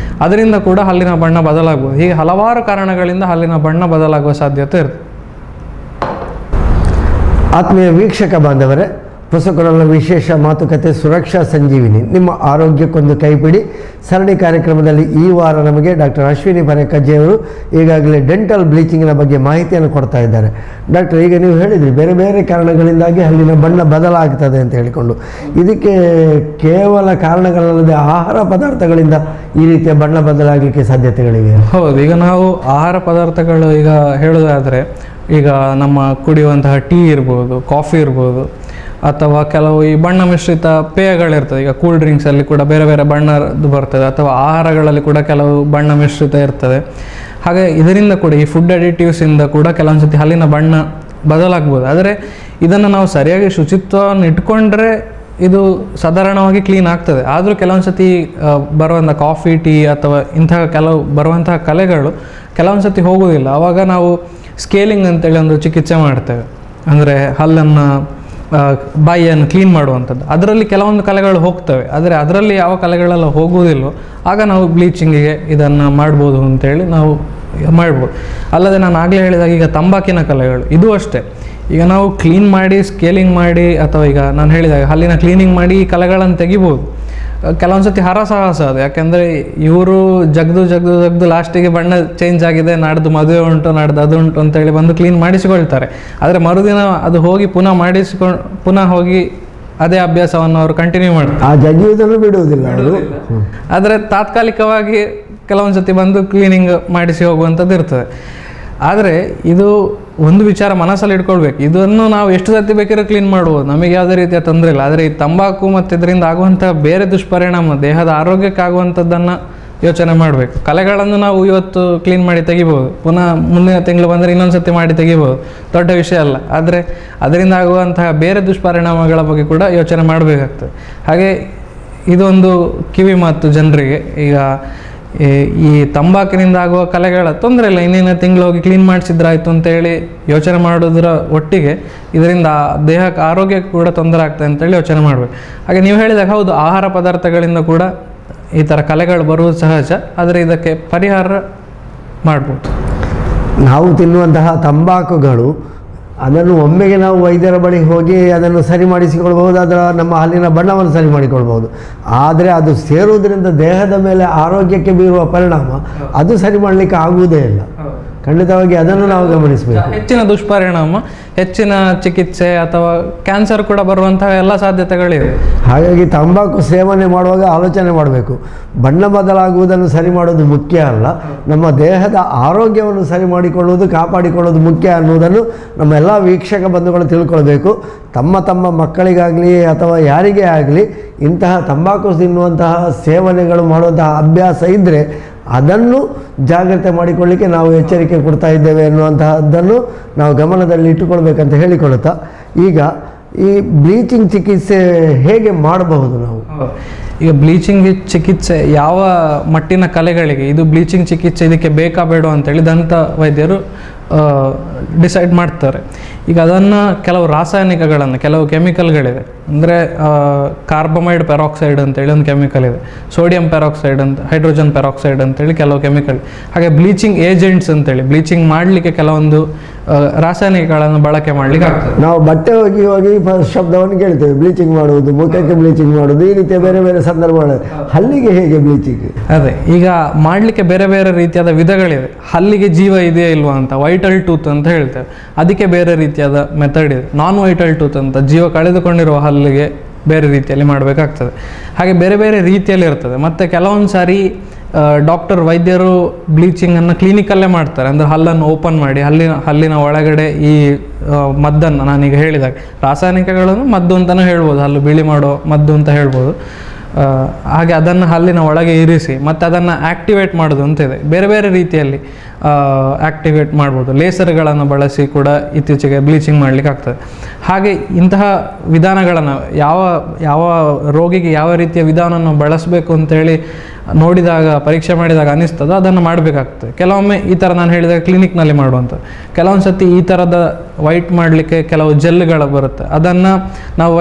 ಅದರಿಂದ ಕೂಡ ಹಲ್ಲಿನ ಬಣ್ಣ ಬದಲಾಗುವುದು. ಹೀಗೆ ಹಲವಾರು ಕಾರಣಗಳಿಂದ ಹಲ್ಲಿನ ಬಣ್ಣ ಬದಲಾಗುವ ಸಾಧ್ಯತೆ ಇರುತ್ತೆ. ಆತ್ಮೀಯ ವೀಕ್ಷಕ ಬಾಂಧವರೇ, ಪುಸ್ತಕಗಳ ವಿಶೇಷ ಮಾತುಕತೆ ಸುರಕ್ಷಾ ಸಂಜೀವಿನಿ, ನಿಮ್ಮ ಆರೋಗ್ಯಕ್ಕೊಂದು ಕೈಪಿಡಿ ಸರಣಿ ಕಾರ್ಯಕ್ರಮದಲ್ಲಿ ಈ ವಾರ ನಮಗೆ ಡಾಕ್ಟರ್ ಅಶ್ವಿನಿ ಪರೇಕಜ್ಜಿಯವರು ಈಗಾಗಲೇ ಡೆಂಟಲ್ ಬ್ಲೀಚಿಂಗಿನ ಬಗ್ಗೆ ಮಾಹಿತಿಯನ್ನು ಕೊಡ್ತಾ ಇದ್ದಾರೆ. ಡಾಕ್ಟರ್, ಈಗ ನೀವು ಹೇಳಿದ್ರಿ ಬೇರೆ ಬೇರೆ ಕಾರಣಗಳಿಂದಾಗಿ ಹಲ್ಲಿನ ಬಣ್ಣ ಬದಲಾಗ್ತದೆ ಅಂತ ಹೇಳಿಕೊಂಡು, ಇದಕ್ಕೆ ಕೇವಲ ಕಾರಣಗಳಲ್ಲದೆ ಆಹಾರ ಪದಾರ್ಥಗಳಿಂದ ಈ ರೀತಿಯ ಬಣ್ಣ ಬದಲಾಗಲಿಕ್ಕೆ ಸಾಧ್ಯತೆಗಳಿವೆ? ಹೌದು. ಈಗ ನಾವು ಆಹಾರ ಪದಾರ್ಥಗಳು ಈಗ ಹೇಳೋದಾದರೆ, ಈಗ ನಮ್ಮ ಕುಡಿಯುವಂತಹ ಟೀ ಇರ್ಬೋದು, ಕಾಫಿ ಇರ್ಬೋದು, ಅಥವಾ ಕೆಲವು ಈ ಬಣ್ಣ ಮಿಶ್ರಿತ ಪೇಯಗಳಿರ್ತದೆ. ಈಗ ಕೂಲ್ ಡ್ರಿಂಕ್ಸಲ್ಲಿ ಕೂಡ ಬೇರೆ ಬೇರೆ ಬಣ್ಣದ್ದು ಬರ್ತದೆ, ಅಥವಾ ಆಹಾರಗಳಲ್ಲಿ ಕೂಡ ಕೆಲವು ಬಣ್ಣ ಮಿಶ್ರಿತ ಇರ್ತದೆ. ಹಾಗೆ ಇದರಿಂದ ಕೂಡ ಈ ಫುಡ್ ಅಡಿಟಿವ್ಸಿಂದ ಕೂಡ ಕೆಲವೊಂದು ಸತಿ ಹಲ್ಲಿನ ಬಣ್ಣ ಬದಲಾಗ್ಬೋದು. ಆದರೆ ಇದನ್ನು ನಾವು ಸರಿಯಾಗಿ ಶುಚಿತ್ವವನ್ನು ಇಟ್ಕೊಂಡ್ರೆ ಇದು ಸಾಧಾರಣವಾಗಿ ಕ್ಲೀನ್ ಆಗ್ತದೆ. ಆದರೂ ಕೆಲವೊಂದು ಸತಿ ಬರುವಂಥ ಕಾಫಿ, ಟೀ ಅಥವಾ ಇಂತಹ ಕೆಲವು ಬರುವಂತಹ ಕಲೆಗಳು ಕೆಲವೊಂದು ಸತಿ ಹೋಗೋದಿಲ್ಲ. ಆವಾಗ ನಾವು ಸ್ಕೇಲಿಂಗ್ ಅಂತೇಳಿ ಒಂದು ಚಿಕಿತ್ಸೆ ಮಾಡ್ತೇವೆ. ಅಂದರೆ ಹಲ್ಲನ್ನು ಬಾಯಿಯನ್ನು ಕ್ಲೀನ್ ಮಾಡುವಂಥದ್ದು. ಅದರಲ್ಲಿ ಕೆಲವೊಂದು ಕಲೆಗಳು ಹೋಗ್ತವೆ, ಆದರೆ ಅದರಲ್ಲಿ ಯಾವ ಕಲೆಗಳೆಲ್ಲ ಹೋಗುವುದಿಲ್ಲೋ ಆಗ ನಾವು ಬ್ಲೀಚಿಂಗಿಗೆ ಇದನ್ನು ಮಾಡ್ಬೋದು ಅಂತೇಳಿ ನಾವು ಮಾಡ್ಬೋದು. ಅಲ್ಲದೆ ನಾನು ಆಗಲೇ ಹೇಳಿದಾಗ ಈಗ ತಂಬಾಕಿನ ಕಲೆಗಳು ಇದು ಅಷ್ಟೇ. ಈಗ ನಾವು ಕ್ಲೀನ್ ಮಾಡಿ ಸ್ಕೇಲಿಂಗ್ ಮಾಡಿ, ಅಥವಾ ಈಗ ನಾನು ಹೇಳಿದಾಗ ಹಲ್ಲಿನ ಕ್ಲೀನಿಂಗ್ ಮಾಡಿ ಈ ಕಲೆಗಳನ್ನು ತೆಗಿಬೋದು. ಕೆಲವೊಂದು ಸತಿ ಹರಸಾಹಸ ಅದು. ಯಾಕೆಂದರೆ ಇವರು ಜಗ್ದು ಲಾಸ್ಟಿಗೆ ಬಣ್ಣ ಚೇಂಜ್ ಆಗಿದೆ, ನಾಡ್ದು ಮದುವೆ ಉಂಟು, ನಾಡ್ದು ಅದು ಉಂಟು ಅಂತೇಳಿ ಬಂದು ಕ್ಲೀನ್ ಮಾಡಿಸಿಕೊಳ್ತಾರೆ. ಆದರೆ ಮರುದಿನ ಅದು ಹೋಗಿ ಪುನಃ ಹೋಗಿ ಅದೇ ಅಭ್ಯಾಸವನ್ನು ಅವರು ಕಂಟಿನ್ಯೂ ಮಾಡ್ತಾರೆ. ಆ ಜಗಿಯುವುದನ್ನು ಬಿಡುವುದಿಲ್ಲ. ಆದರೆ ತಾತ್ಕಾಲಿಕವಾಗಿ ಕೆಲವೊಂದು ಸತಿ ಬಂದು ಕ್ಲೀನಿಂಗ್ ಮಾಡಿಸಿ ಹೋಗುವಂಥದ್ದು ಇರ್ತದೆ. ಆದರೆ ಇದು ಒಂದು ವಿಚಾರ ಮನಸ್ಸಲ್ಲಿ ಇಟ್ಕೊಳ್ಬೇಕು, ಇದನ್ನು ನಾವು ಎಷ್ಟು ಸತಿ ಬೇಕಾದ್ರೂ ಕ್ಲೀನ್ ಮಾಡ್ಬೋದು, ನಮಗೆ ಯಾವುದೇ ರೀತಿಯ ತೊಂದರೆ ಇಲ್ಲ. ಆದರೆ ಈ ತಂಬಾಕು ಮತ್ತು ಇದರಿಂದ ಆಗುವಂಥ ಬೇರೆ ದುಷ್ಪರಿಣಾಮ, ದೇಹದ ಆರೋಗ್ಯಕ್ಕೆ ಆಗುವಂಥದ್ದನ್ನು ಯೋಚನೆ ಮಾಡಬೇಕು. ಕಲೆಗಳನ್ನು ನಾವು ಇವತ್ತು ಕ್ಲೀನ್ ಮಾಡಿ ತೆಗಿಬೋದು, ಪುನಃ ಮುಂದಿನ ತಿಂಗಳು ಬಂದರೆ ಇನ್ನೊಂದು ಸತಿ ಮಾಡಿ ತೆಗಿಬೋದು, ದೊಡ್ಡ ವಿಷಯ ಅಲ್ಲ. ಆದರೆ ಅದರಿಂದ ಆಗುವಂತಹ ಬೇರೆ ದುಷ್ಪರಿಣಾಮಗಳ ಬಗ್ಗೆ ಕೂಡ ಯೋಚನೆ ಮಾಡಬೇಕಾಗ್ತದೆ. ಹಾಗೆ ಇದೊಂದು ಕಿವಿ ಮಾತು ಜನರಿಗೆ. ಈಗ ಈ ತಂಬಾಕಿನಿಂದ ಆಗುವ ಕಲೆಗಳ ತೊಂದರೆ ಇಲ್ಲ, ಇನ್ನೇನು ತಿಂಗಳು ಹೋಗಿ ಕ್ಲೀನ್ ಮಾಡಿಸಿದ್ರಾಯ್ತು ಅಂತೇಳಿ ಯೋಚನೆ ಮಾಡೋದ್ರ ಒಟ್ಟಿಗೆ ಇದರಿಂದ ದೇಹಕ್ಕೆ ಆರೋಗ್ಯಕ್ಕೆ ಕೂಡ ತೊಂದರೆ ಆಗ್ತದೆ ಅಂತೇಳಿ ಯೋಚನೆ ಮಾಡಬೇಕು. ಹಾಗೆ ನೀವು ಹೇಳಿದಾಗ ಹೌದು, ಆಹಾರ ಪದಾರ್ಥಗಳಿಂದ ಕೂಡ ಈ ಥರ ಕಲೆಗಳು ಬರುವುದು ಸಹಜ, ಆದರೆ ಇದಕ್ಕೆ ಪರಿಹಾರ ಮಾಡ್ಬೋದು. ನಾವು ತಿನ್ನುವಂತಹ ತಂಬಾಕುಗಳು ಅದನ್ನು ಒಮ್ಮೆಗೆ ನಾವು ವೈದ್ಯರ ಬಳಿ ಹೋಗಿ ಅದನ್ನು ಸರಿ ಮಾಡಿಸಿಕೊಳ್ಬಹುದು, ಅದರ ನಮ್ಮ ಹಲ್ಲಿನ ಬಣ್ಣವನ್ನು ಸರಿ ಮಾಡಿಕೊಳ್ಬಹುದು. ಆದರೆ ಅದು ಸೇರುವುದರಿಂದ ದೇಹದ ಮೇಲೆ ಆರೋಗ್ಯಕ್ಕೆ ಬೀರುವ ಪರಿಣಾಮ ಅದು ಸರಿ ಮಾಡಲಿಕ್ಕೆ ಆಗುವುದೇ ಇಲ್ಲ. ಖಂಡಿತವಾಗಿ ಅದನ್ನು ನಾವು ಗಮನಿಸಬೇಕು. ಹೆಚ್ಚಿನ ದುಷ್ಪರಿಣಾಮ, ಹೆಚ್ಚಿನ ಚಿಕಿತ್ಸೆ ಅಥವಾ ಕ್ಯಾನ್ಸರ್ ಕೂಡ ಬರುವಂತಹ ಎಲ್ಲ ಸಾಧ್ಯತೆಗಳಿವೆ. ಹಾಗಾಗಿ ತಂಬಾಕು ಸೇವನೆ ಮಾಡುವಾಗ ಆಲೋಚನೆ ಮಾಡಬೇಕು. ಬಣ್ಣ ಬದಲಾಗುವುದನ್ನು ಸರಿ ಮಾಡೋದು ಮುಖ್ಯ ಅಲ್ಲ, ನಮ್ಮ ದೇಹದ ಆರೋಗ್ಯವನ್ನು ಸರಿ ಮಾಡಿಕೊಳ್ಳುವುದು, ಕಾಪಾಡಿಕೊಳ್ಳೋದು ಮುಖ್ಯ ಅನ್ನುವುದನ್ನು ನಮ್ಮ ಎಲ್ಲ ವೀಕ್ಷಕ ಬಂಧುಗಳು ತಿಳ್ಕೊಳ್ಬೇಕು. ತಮ್ಮ ಮಕ್ಕಳಿಗಾಗಲಿ ಅಥವಾ ಯಾರಿಗೇ ಆಗಲಿ ಇಂತಹ ತಂಬಾಕು ತಿನ್ನುವಂತಹ ಸೇವನೆಗಳು ಮಾಡುವಂತಹ ಅಭ್ಯಾಸ ಇದ್ದರೆ ಅದನ್ನು ಜಾಗ್ರತೆ ಮಾಡಿಕೊಳ್ಳಿಕ್ಕೆ ನಾವು ಎಚ್ಚರಿಕೆ ಕೊಡ್ತಾ ಇದ್ದೇವೆ ಎನ್ನುವಂತಹದ್ದನ್ನು ನಾವು ಗಮನದಲ್ಲಿ ಇಟ್ಟುಕೊಳ್ಬೇಕಂತ ಹೇಳಿಕೊಳ್ಳುತ್ತಾ, ಈಗ ಈ ಬ್ಲೀಚಿಂಗ್ ಚಿಕಿತ್ಸೆ ಹೇಗೆ ಮಾಡಬಹುದು ನಾವು? ಈಗ ಬ್ಲೀಚಿಂಗ್ ಚಿಕಿತ್ಸೆ ಯಾವ ಮಟ್ಟಿನ ಕಲೆಗಳಿಗೆ ಇದು ಬ್ಲೀಚಿಂಗ್ ಚಿಕಿತ್ಸೆ ಇದಕ್ಕೆ ಬೇಕಾ ಬೇಡ ಅಂತೇಳಿ ದಂತ ವೈದ್ಯರು ಡಿಸೈಡ್ ಮಾಡ್ತಾರೆ. ಈಗ ಅದನ್ನು ಕೆಲವು ರಾಸಾಯನಿಕಗಳನ್ನು, ಕೆಲವು ಕೆಮಿಕಲ್ಗಳಿವೆ, ಅಂದರೆ ಕಾರ್ಬಮೈಡ್ ಪೆರಾಕ್ಸೈಡ್ ಅಂತೇಳಿ ಒಂದು ಕೆಮಿಕಲ್ ಇದೆ, ಸೋಡಿಯಂ ಪೆರಾಕ್ಸೈಡ್ ಅಂತ, ಹೈಡ್ರೋಜನ್ ಪೆರಾಕ್ಸೈಡ್ ಅಂತೇಳಿ ಕೆಲವು ಕೆಮಿಕಲ್, ಹಾಗೆ ಬ್ಲೀಚಿಂಗ್ ಏಜೆಂಟ್ಸ್ ಅಂತೇಳಿ ಬ್ಲೀಚಿಂಗ್ ಮಾಡಲಿಕ್ಕೆ ಕೆಲವೊಂದು ರಾಸಾಯನಿಕಗಳನ್ನು ಬಳಕೆ ಮಾಡಲಿಕ್ಕೆ ಆಗ್ತದೆ. ನಾವು ಬಟ್ಟೆ ಹೋಗಿ ಶಬ್ದವನ್ನು ಕೇಳ್ತೇವೆ, ಬ್ಲೀಚಿಂಗ್ ಮಾಡುವುದು, ಮುಖಕ್ಕೆ ಬ್ಲೀಚಿಂಗ್ ಮಾಡುವುದು, ಈ ರೀತಿಯ ಬೇರೆ ಬೇರೆ ಸಂದರ್ಭಗಳು. ಹಲ್ಲಿಗೆ ಹೇಗೆ ಬ್ಲೀಚಿಂಗ್? ಅದೇ, ಈಗ ಮಾಡಲಿಕ್ಕೆ ಬೇರೆ ಬೇರೆ ರೀತಿಯಾದ ವಿಧಗಳಿವೆ. ಹಲ್ಲಿಗೆ ಜೀವ ಇದೆಯಾ ಇಲ್ವಾ ಅಂತ, ವೈಟಲ್ ಟೂತ್ ಅಂತ ಹೇಳ್ತೇವೆ, ಅದಕ್ಕೆ ಬೇರೆ ರೀತಿಯಾದ ಮೆಥಡ್ ಇದೆ. ನಾನ್ ವೈಟಲ್ ಟೂತ್ ಅಂತ, ಜೀವ ಕಳೆದುಕೊಂಡಿರುವ ಹಲ್ಲಿಗೆ ಬೇರೆ ರೀತಿಯಲ್ಲಿ ಮಾಡಬೇಕಾಗ್ತದೆ. ಹಾಗೆ ಬೇರೆ ಬೇರೆ ರೀತಿಯಲ್ಲಿ ಇರ್ತದೆ. ಮತ್ತು ಕೆಲವೊಂದು ಸಾರಿ ವೈದ್ಯರು ಬ್ಲೀಚಿಂಗನ್ನು ಕ್ಲಿನಿಕಲ್ಲೇ ಮಾಡ್ತಾರೆ, ಅಂದರೆ ಹಲ್ಲನ್ನು ಓಪನ್ ಮಾಡಿ ಹಲ್ಲಿನ ಒಳಗಡೆ ಈ ಮದ್ದನ್ನು, ನಾನೀಗ ಹೇಳಿದಾಗ ರಾಸಾಯನಿಕಗಳನ್ನು ಮದ್ದು ಅಂತಲೇ ಹೇಳ್ಬೋದು, ಹಲ್ಲು ಬಿಳಿ ಮಾಡೋ ಮದ್ದು ಅಂತ ಹೇಳ್ಬೋದು. ಹಾಗೆ ಅದನ್ನು ಹಲ್ಲಿನ ಒಳಗೆ ಇರಿಸಿ ಮತ್ತು ಅದನ್ನು ಆ್ಯಕ್ಟಿವೇಟ್ ಮಾಡೋದು ಅಂತಿದೆ. ಬೇರೆ ಬೇರೆ ರೀತಿಯಲ್ಲಿ ಆ್ಯಕ್ಟಿವೇಟ್ ಮಾಡ್ಬೋದು. ಲೇಸರ್ಗಳನ್ನು ಬಳಸಿ ಕೂಡ ಇತ್ತೀಚೆಗೆ ಬ್ಲೀಚಿಂಗ್ ಮಾಡಲಿಕ್ಕೆ ಆಗ್ತದೆ. ಹಾಗೆ ಇಂತಹ ವಿಧಾನಗಳನ್ನು ಯಾವ ರೋಗಿಗೆ ಯಾವ ರೀತಿಯ ವಿಧಾನವನ್ನು ಬಳಸಬೇಕು ಅಂತೇಳಿ ನೋಡಿದಾಗ, ಪರೀಕ್ಷೆ ಮಾಡಿದಾಗ ಅನಿಸ್ತದೋ ಅದನ್ನು ಮಾಡಬೇಕಾಗ್ತದೆ. ಕೆಲವೊಮ್ಮೆ ಈ ಥರ ನಾನು ಹೇಳಿದಾಗ ಕ್ಲಿನಿಕ್ನಲ್ಲಿ ಮಾಡುವಂಥದ್ದು, ಕೆಲವೊಂದು ಸತಿ ಈ ಥರದ ವೈಟ್ ಮಾಡಲಿಕ್ಕೆ ಕೆಲವು ಜೆಲ್ಗಳು ಬರುತ್ತೆ, ಅದನ್ನು ನಾವು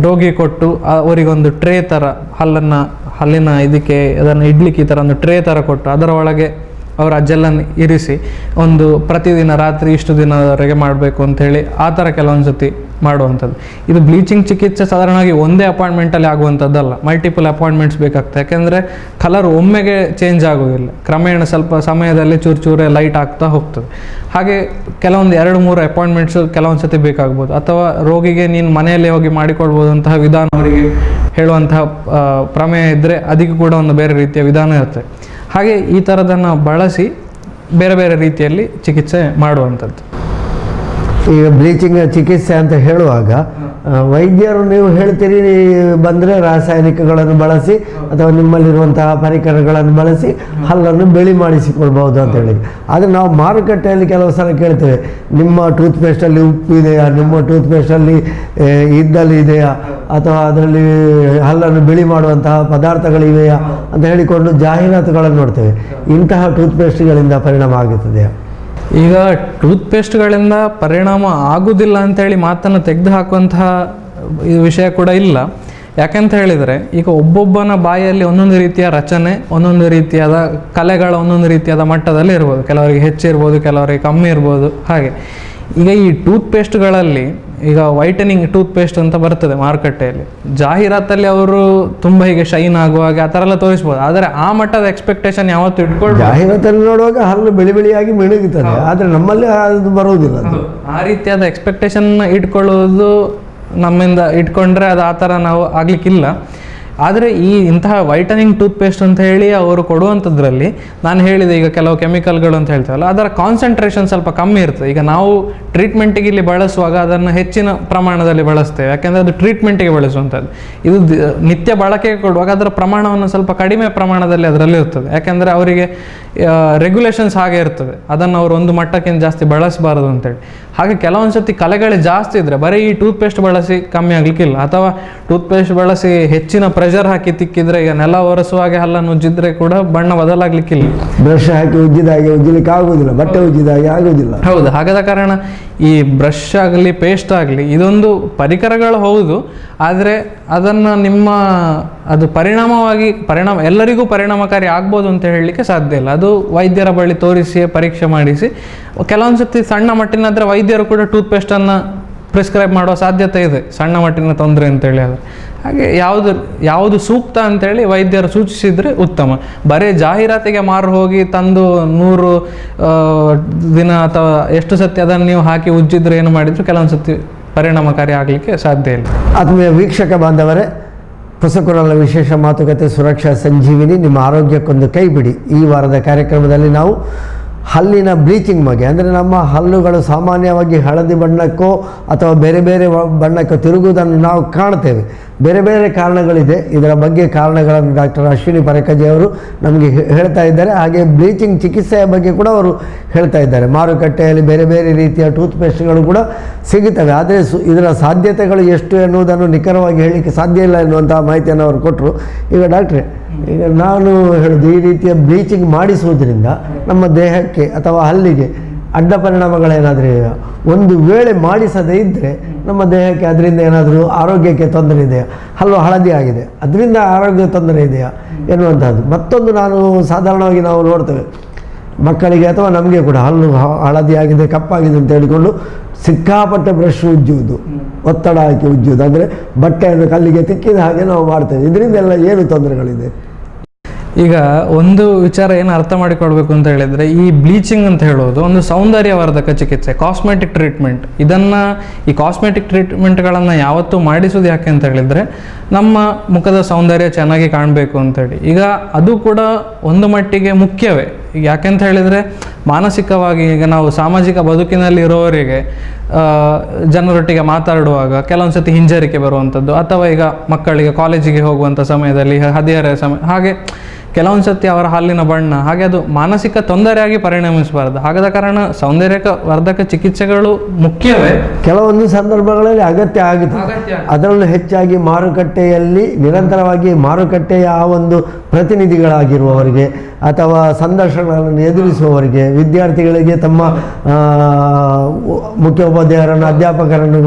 ರೋಗಿ ಕೊಟ್ಟು ಅವರಿಗೊಂದು ಟ್ರೇ ಥರ ಹಲ್ಲಿನ ಇದಕ್ಕೆ ಅದನ್ನು ಇಡ್ಲಿಕ್ಕೆ ಈ ಥರ ಒಂದು ಟ್ರೇ ಥರ ಕೊಟ್ಟು ಅದರ ಒಳಗೆ ಅವರು ಆ ಜೆಲ್ಲನ್ನು ಇರಿಸಿ ಒಂದು ಪ್ರತಿದಿನ ರಾತ್ರಿ ಇಷ್ಟು ದಿನದವರೆಗೆ ಮಾಡಬೇಕು ಅಂಥೇಳಿ ಆ ಥರ ಕೆಲವೊಂದು ಸತಿ ಮಾಡುವಂಥದ್ದು. ಇದು ಬ್ಲೀಚಿಂಗ್ ಚಿಕಿತ್ಸೆ ಸಾಧಾರಣವಾಗಿ ಒಂದೇ ಅಪಾಯಿಂಟ್ಮೆಂಟಲ್ಲಿ ಆಗುವಂಥದ್ದಲ್ಲ, ಮಲ್ಟಿಪಲ್ ಅಪಾಯಿಂಟ್ಮೆಂಟ್ಸ್ ಬೇಕಾಗ್ತದೆ. ಯಾಕೆಂದರೆ ಕಲರ್ ಒಮ್ಮೆಗೆ ಚೇಂಜ್ ಆಗೋದಿಲ್ಲ, ಕ್ರಮೇಣ ಸ್ವಲ್ಪ ಸಮಯದಲ್ಲಿ ಚೂರೇ ಲೈಟ್ ಆಗ್ತಾ ಹೋಗ್ತದೆ. ಹಾಗೆ ಕೆಲವೊಂದು 2-3 ಅಪಾಯಿಂಟ್ಮೆಂಟ್ಸು ಕೆಲವೊಂದು ಸತಿ ಬೇಕಾಗ್ಬೋದು. ಅಥವಾ ರೋಗಿಗೆ ನೀನು ಮನೆಯಲ್ಲೇ ಹೋಗಿ ಮಾಡಿಕೊಳ್ಬೋದಂತಹ ವಿಧಾನ ಅವರಿಗೆ ಹೇಳುವಂತಹ ಪ್ರಮೇಯ ಇದ್ದರೆ ಅದಕ್ಕೆ ಕೂಡ ಒಂದು ಬೇರೆ ರೀತಿಯ ವಿಧಾನ ಇರ್ತದೆ. ಹಾಗೆ ಈ ಥರದನ್ನು ಬಳಸಿ ಬೇರೆ ಬೇರೆ ರೀತಿಯಲ್ಲಿ ಚಿಕಿತ್ಸೆ ಮಾಡುವಂಥದ್ದು. ಈಗ ಬ್ಲೀಚಿಂಗ್ ಚಿಕಿತ್ಸೆ ಅಂತ ಹೇಳುವಾಗ ವೈದ್ಯರು ನೀವು ಹೇಳ್ತೀರಿ ಬಂದರೆ ರಾಸಾಯನಿಕಗಳನ್ನು ಬಳಸಿ ಅಥವಾ ನಿಮ್ಮಲ್ಲಿರುವಂತಹ ಪರಿಕರಗಳನ್ನು ಬಳಸಿ ಹಲ್ಲನ್ನು ಬಿಳಿ ಮಾಡಿಸಿಕೊಳ್ಬಹುದು ಅಂತ ಹೇಳಿ. ಆದರೆ ನಾವು ಮಾರುಕಟ್ಟೆಯಲ್ಲಿ ಕೆಲವು ಸಲ ಕೇಳ್ತೇವೆ, ನಿಮ್ಮ ಟೂತ್ಪೇಸ್ಟಲ್ಲಿ ಉಪ್ಪು ಇದೆಯಾ, ನಿಮ್ಮ ಟೂತ್ಪೇಸ್ಟಲ್ಲಿ ಇದ್ದಲ್ಲಿ ಇದೆಯಾ, ಅಥವಾ ಅದರಲ್ಲಿ ಹಲ್ಲನ್ನು ಬಿಳಿ ಮಾಡುವಂತಹ ಪದಾರ್ಥಗಳಿವೆಯಾ ಅಂತ ಹೇಳಿಕೊಂಡು ಜಾಹೀರಾತುಗಳನ್ನು ನೋಡ್ತೇವೆ. ಇಂತಹ ಟೂತ್ಪೇಸ್ಟ್ಗಳಿಂದ ಪರಿಣಾಮ ಆಗುತ್ತದೆಯಾ? ಈಗ ಟೂತ್ಪೇಸ್ಟ್ಗಳಿಂದ ಪರಿಣಾಮ ಆಗುವುದಿಲ್ಲ ಅಂತೇಳಿ ಮಾತನ್ನು ತೆಗೆದು ಹಾಕುವಂತಹ ವಿಷಯ ಕೂಡ ಇಲ್ಲ. ಯಾಕೆಂತ ಹೇಳಿದರೆ, ಈಗ ಒಬ್ಬೊಬ್ಬನ ಬಾಯಲ್ಲಿ ಒಂದೊಂದು ರೀತಿಯ ರಚನೆ, ಒಂದೊಂದು ರೀತಿಯಾದ ಕಲೆಗಳ ಒಂದೊಂದು ರೀತಿಯಾದ ಮಟ್ಟದಲ್ಲಿ ಇರ್ಬೋದು. ಕೆಲವರಿಗೆ ಹೆಚ್ಚಿರ್ಬೋದು, ಕೆಲವರಿಗೆ ಕಮ್ಮಿ ಇರ್ಬೋದು. ಹಾಗೆ ಈಗ ಈ ಟೂತ್ಪೇಸ್ಟ್ಗಳಲ್ಲಿ ಈಗ ವೈಟನಿಂಗ್ ಟೂತ್ಪೇಸ್ಟ್ ಅಂತ ಬರ್ತದೆ ಮಾರುಕಟ್ಟೆಯಲ್ಲಿ, ಜಾಹೀರಾತಲ್ಲಿ ಅವರು ತುಂಬ ಹೀಗೆ ಶೈನ್ ಆಗುವಾಗ ಆ ಥರ ಎಲ್ಲ ತೋರಿಸ್ಬೋದು. ಆದರೆ ಆ ಮಟ್ಟದ ಎಕ್ಸ್ಪೆಕ್ಟೇಷನ್ ಯಾವತ್ತೂ ಇಟ್ಕೊಂಡು, ಜಾಹೀರಾತಲ್ಲಿ ನೋಡುವಾಗ ಹಲ್ಲು ಬಿಳಿಯಾಗಿ ಮಿಣುಗುತ್ತದೆ, ಆದರೆ ನಮ್ಮಲ್ಲಿ ಅದು ಬರುವುದಿಲ್ಲ. ಆ ರೀತಿಯಾದ ಎಕ್ಸ್ಪೆಕ್ಟೇಷನ್ ಇಟ್ಕೊಳ್ಳೋದು ನಮ್ಮಿಂದ ಇಟ್ಕೊಂಡ್ರೆ ಅದು ಆ ಥರ ನಾವು ಆಗಲಿಕ್ಕಿಲ್ಲ. ಆದರೆ ಇಂತಹ ವೈಟನಿಂಗ್ ಟೂತ್ಪೇಸ್ಟ್ ಅಂತ ಹೇಳಿ ಅವರು ಕೊಡುವಂಥದ್ರಲ್ಲಿ ನಾನು ಹೇಳಿದೆ, ಈಗ ಕೆಲವು ಕೆಮಿಕಲ್ಗಳು ಅಂತ ಹೇಳ್ತೇವಲ್ಲ, ಅದರ ಕಾನ್ಸಂಟ್ರೇಷನ್ ಸ್ವಲ್ಪ ಕಮ್ಮಿ ಇರ್ತದೆ. ಈಗ ನಾವು ಟ್ರೀಟ್ಮೆಂಟಿಗೆ ಇಲ್ಲಿ ಬಳಸುವಾಗ ಅದನ್ನು ಹೆಚ್ಚಿನ ಪ್ರಮಾಣದಲ್ಲಿ ಬಳಸ್ತೇವೆ, ಯಾಕೆಂದರೆ ಅದು ಟ್ರೀಟ್ಮೆಂಟಿಗೆ ಬಳಸುವಂಥದ್ದು. ಇದು ನಿತ್ಯ ಬಳಕೆಗೆ ಕೊಡುವಾಗ ಅದರ ಪ್ರಮಾಣವನ್ನು ಸ್ವಲ್ಪ ಕಡಿಮೆ ಪ್ರಮಾಣದಲ್ಲಿ ಅದರಲ್ಲಿ ಇರ್ತದೆ. ಯಾಕೆಂದರೆ ಅವರಿಗೆ ರೆಗ್ಯುಲೇಷನ್ಸ್ ಹಾಗೆ ಇರ್ತದೆ, ಅದನ್ನು ಅವರು ಒಂದು ಮಟ್ಟಕ್ಕಿಂತ ಜಾಸ್ತಿ ಬಳಸಬಾರದು ಅಂತೇಳಿ. ಹಾಗೆ ಕೆಲವೊಂದು ಸತಿ ಕಲೆಗಳು ಜಾಸ್ತಿ ಇದ್ದರೆ ಬರೀ ಈ ಟೂತ್ಪೇಸ್ಟ್ ಬಳಸಿ ಕಮ್ಮಿ ಆಗಲಿಕ್ಕಿಲ್ಲ, ಅಥವಾ ಟೂತ್ಪೇಸ್ಟ್ ಬಳಸಿ ಹೆಚ್ಚಿನ ಪ್ರೆಷರ್ ಹಾಕಿ ತಿಕ್ಕಿದ್ರೆ, ಈಗ ನೆಲ ಒರೆಸುವಾಗೆ ಹಲ್ಲನ್ನು ಉಜ್ಜಿದ್ರೆ ಕೂಡ ಬಣ್ಣ ಬದಲಾಗಲಿಕ್ಕಿಲ್ಲ. ಬ್ರಷ್ ಹಾಕಿ ಉಜ್ಜಿದಾಗೆ ಉಜ್ಜಲಿಕ್ಕೆ ಆಗುವುದಿಲ್ಲ, ಬಟ್ಟೆ ಉಜ್ಜಿದಾಗೆ ಆಗುವುದಿಲ್ಲ. ಹೌದು, ಹಾಗಾದ ಕಾರಣ ಈ ಬ್ರಷ್ ಆಗಲಿ ಪೇಸ್ಟ್ ಆಗಲಿ ಇದೊಂದು ಪರಿಕರಗಳು ಹೌದು, ಆದರೆ ಅದನ್ನು ಅದು ಎಲ್ಲರಿಗೂ ಪರಿಣಾಮಕಾರಿ ಆಗ್ಬೋದು ಅಂತ ಹೇಳಲಿಕ್ಕೆ ಸಾಧ್ಯ ಇಲ್ಲ. ಅದು ವೈದ್ಯರ ಬಳಿ ತೋರಿಸಿ ಪರೀಕ್ಷೆ ಮಾಡಿಸಿ, ಕೆಲವೊಂದು ಸತಿ ಸಣ್ಣ ಮಟ್ಟಿನಾದರೆ ವೈದ್ಯರು ಕೂಡ ಟೂತ್ಪೇಸ್ಟನ್ನು ಪ್ರಿಸ್ಕ್ರೈಬ್ ಮಾಡೋ ಸಾಧ್ಯತೆ ಇದೆ, ಸಣ್ಣ ಮಟ್ಟಿನ ತೊಂದರೆ ಅಂತೇಳಿ. ಆದರೆ ಹಾಗೆ ಯಾವುದು ಸೂಕ್ತ ಅಂತೇಳಿ ವೈದ್ಯರು ಸೂಚಿಸಿದರೆ ಉತ್ತಮ. ಬರೀ ಜಾಹೀರಾತಿಗೆ ಮಾರು ಹೋಗಿ ತಂದು 100 ದಿನ ಅಥವಾ ಎಷ್ಟು ಸತಿ ಅದನ್ನು ನೀವು ಹಾಕಿ ಉಜ್ಜಿದ್ರೆ ಏನು ಮಾಡಿದ್ರು ಕೆಲವೊಂದು ಸತಿ ಪರಿಣಾಮಕಾರಿ ಆಗಲಿಕ್ಕೆ ಸಾಧ್ಯ ಇಲ್ಲ. ಆತ್ಮೀಯ ವೀಕ್ಷಕ ಬಾಂಧವರೇ, ಪುಸಕುರಲ ವಿಶೇಷ ಮಾತುಕತೆ ಸುರಕ್ಷಾ ಸಂಜೀವಿನಿ, ನಿಮ್ಮ ಆರೋಗ್ಯಕ್ಕೊಂದು ಕೈ ಬಿಡಿ. ಈ ವಾರದ ಕಾರ್ಯಕ್ರಮದಲ್ಲಿ ನಾವು ಹಲ್ಲಿನ ಬ್ಲೀಚಿಂಗ್ ಬಗ್ಗೆ, ಅಂದರೆ ನಮ್ಮ ಹಲ್ಲುಗಳು ಸಾಮಾನ್ಯವಾಗಿ ಹಳದಿ ಬಣ್ಣಕ್ಕೋ ಅಥವಾ ಬೇರೆ ಬೇರೆ ಬಣ್ಣಕ್ಕೋ ತಿರುಗುವುದನ್ನು ನಾವು ಕಾಣ್ತೇವೆ. ಬೇರೆ ಬೇರೆ ಕಾರಣಗಳಿದೆ. ಇದರ ಬಗ್ಗೆ ಕಾರಣಗಳನ್ನು ಡಾಕ್ಟರ್ ಅಶ್ವಿನಿ ಪರಕಜೆ ಅವರು ನಮಗೆ ಹೇಳ್ತಾ ಇದ್ದಾರೆ. ಹಾಗೆ ಬ್ಲೀಚಿಂಗ್ ಚಿಕಿತ್ಸೆಯ ಬಗ್ಗೆ ಕೂಡ ಅವರು ಹೇಳ್ತಾ ಇದ್ದಾರೆ. ಮಾರುಕಟ್ಟೆಯಲ್ಲಿ ಬೇರೆ ಬೇರೆ ರೀತಿಯ ಟೂತ್ಪೇಸ್ಟ್ಗಳು ಕೂಡ ಸಿಗುತ್ತವೆ. ಆದರೆ ಇದರ ಸಾಧ್ಯತೆಗಳು ಎಷ್ಟು ಎನ್ನುವುದನ್ನು ನಿಖರವಾಗಿ ಹೇಳಲಿಕ್ಕೆ ಸಾಧ್ಯ ಇಲ್ಲ ಎನ್ನುವಂತಹ ಮಾಹಿತಿಯನ್ನು ಅವರು ಕೊಟ್ಟರು. ಈಗ ಡಾಕ್ಟ್ರೇ, ಈಗ ನಾನು ಹೇಳೋದು, ಈ ರೀತಿಯ ಬ್ಲೀಚಿಂಗ್ ಮಾಡಿಸುವುದರಿಂದ ನಮ್ಮ ದೇಹಕ್ಕೆ ಅಥವಾ ಹಲ್ಲಿಗೆ ಅಡ್ಡ ಪರಿಣಾಮಗಳೇನಾದರೂ ಇವೆ? ಒಂದು ವೇಳೆ ಮಾಡಿಸದೇ ಇದ್ದರೆ ನಮ್ಮ ದೇಹಕ್ಕೆ ಅದರಿಂದ ಏನಾದರೂ ಆರೋಗ್ಯಕ್ಕೆ ತೊಂದರೆ ಇದೆಯಾ? ಹಲ್ಲು ಹಳದಿ ಆಗಿದೆ, ಅದರಿಂದ ಆರೋಗ್ಯ ತೊಂದರೆ ಇದೆಯಾ ಎನ್ನುವಂಥದ್ದು. ಮತ್ತೊಂದು, ನಾನು ಸಾಧಾರಣವಾಗಿ ನಾವು ನೋಡ್ತೇವೆ ಮಕ್ಕಳಿಗೆ ಅಥವಾ ನಮಗೆ ಕೂಡ ಹಲ್ಲು ಹಳದಿ ಆಗಿದೆ, ಕಪ್ಪಾಗಿದೆ ಅಂತ ಹೇಳಿಕೊಂಡು ಸಿಕ್ಕಾಪಟ್ಟೆ ಬ್ರಷ್ ಉಜ್ಜುವುದು, ಒತ್ತಡ ಹಾಕಿ ಉಜ್ಜುವುದು, ಅಂದರೆ ಬಟ್ಟೆಯನ್ನು ಕಲ್ಲಿಗೆ ತಿಕ್ಕಿದ ಹಾಗೆ ನಾವು ಮಾಡ್ತೇವೆ. ಇದರಿಂದೆಲ್ಲ ಏನು ತೊಂದರೆಗಳಿದೆ? ಈಗ ಒಂದು ವಿಚಾರ ಏನು ಅರ್ಥ ಮಾಡಿಕೊಳ್ಬೇಕು ಅಂತ ಹೇಳಿದರೆ, ಈ ಬ್ಲೀಚಿಂಗ್ ಅಂತ ಹೇಳೋದು ಒಂದು ಸೌಂದರ್ಯವರ್ಧಕ ಚಿಕಿತ್ಸೆ, ಕಾಸ್ಮೆಟಿಕ್ ಟ್ರೀಟ್ಮೆಂಟ್. ಈ ಕಾಸ್ಮೆಟಿಕ್ ಟ್ರೀಟ್ಮೆಂಟ್ಗಳನ್ನು ಯಾವತ್ತೂ ಮಾಡಿಸೋದು ಯಾಕೆ ಅಂತ ಹೇಳಿದರೆ, ನಮ್ಮ ಮುಖದ ಸೌಂದರ್ಯ ಚೆನ್ನಾಗಿ ಕಾಣಬೇಕು ಅಂತೇಳಿ. ಈಗ ಅದು ಕೂಡ ಒಂದು ಮಟ್ಟಿಗೆ ಮುಖ್ಯವೇ. ಯಾಕೆಂತ ಹೇಳಿದರೆ, ಮಾನಸಿಕವಾಗಿ ಈಗ ನಾವು ಸಾಮಾಜಿಕ ಬದುಕಿನಲ್ಲಿ ಇರೋವರಿಗೆ ಜನರೊಟ್ಟಿಗೆ ಮಾತಾಡುವಾಗ ಕೆಲವೊಂದು ಸತಿ ಹಿಂಜರಿಕೆ ಬರುವಂಥದ್ದು, ಅಥವಾ ಈಗ ಮಕ್ಕಳಿಗೆ ಕಾಲೇಜಿಗೆ ಹೋಗುವಂಥ ಸಮಯದಲ್ಲಿ, ಹದಿಹರೆಯ ಸಮಯ, ಹಾಗೆ ಕೆಲವೊಂದು ಸತಿ ಅವರ ಹಲ್ಲಿನ ಬಣ್ಣ, ಹಾಗೆ ಅದು ಮಾನಸಿಕ ತೊಂದರೆಯಾಗಿ ಪರಿಣಮಿಸಬಾರದು. ಹಾಗಾದ ಕಾರಣ ವರ್ಧಕ ಚಿಕಿತ್ಸೆಗಳು ಮುಖ್ಯವೇ, ಕೆಲವೊಂದು ಸಂದರ್ಭಗಳಲ್ಲಿ ಅಗತ್ಯ ಆಗುತ್ತೆ. ಅದರಲ್ಲೂ ಹೆಚ್ಚಾಗಿ ಮಾರುಕಟ್ಟೆಯಲ್ಲಿ ನಿರಂತರವಾಗಿ ಮಾರುಕಟ್ಟೆಯ ಆ ಒಂದು ಪ್ರತಿನಿಧಿಗಳಾಗಿರುವವರಿಗೆ ಅಥವಾ ಸಂದರ್ಶನಗಳನ್ನು ಎದುರಿಸುವವರಿಗೆ, ವಿದ್ಯಾರ್ಥಿಗಳಿಗೆ ತಮ್ಮ ಮುಖ್ಯೋಪಾಧ್ಯಾಯರನ್ನು ಅಧ್ಯಾಪಕರನ್ನು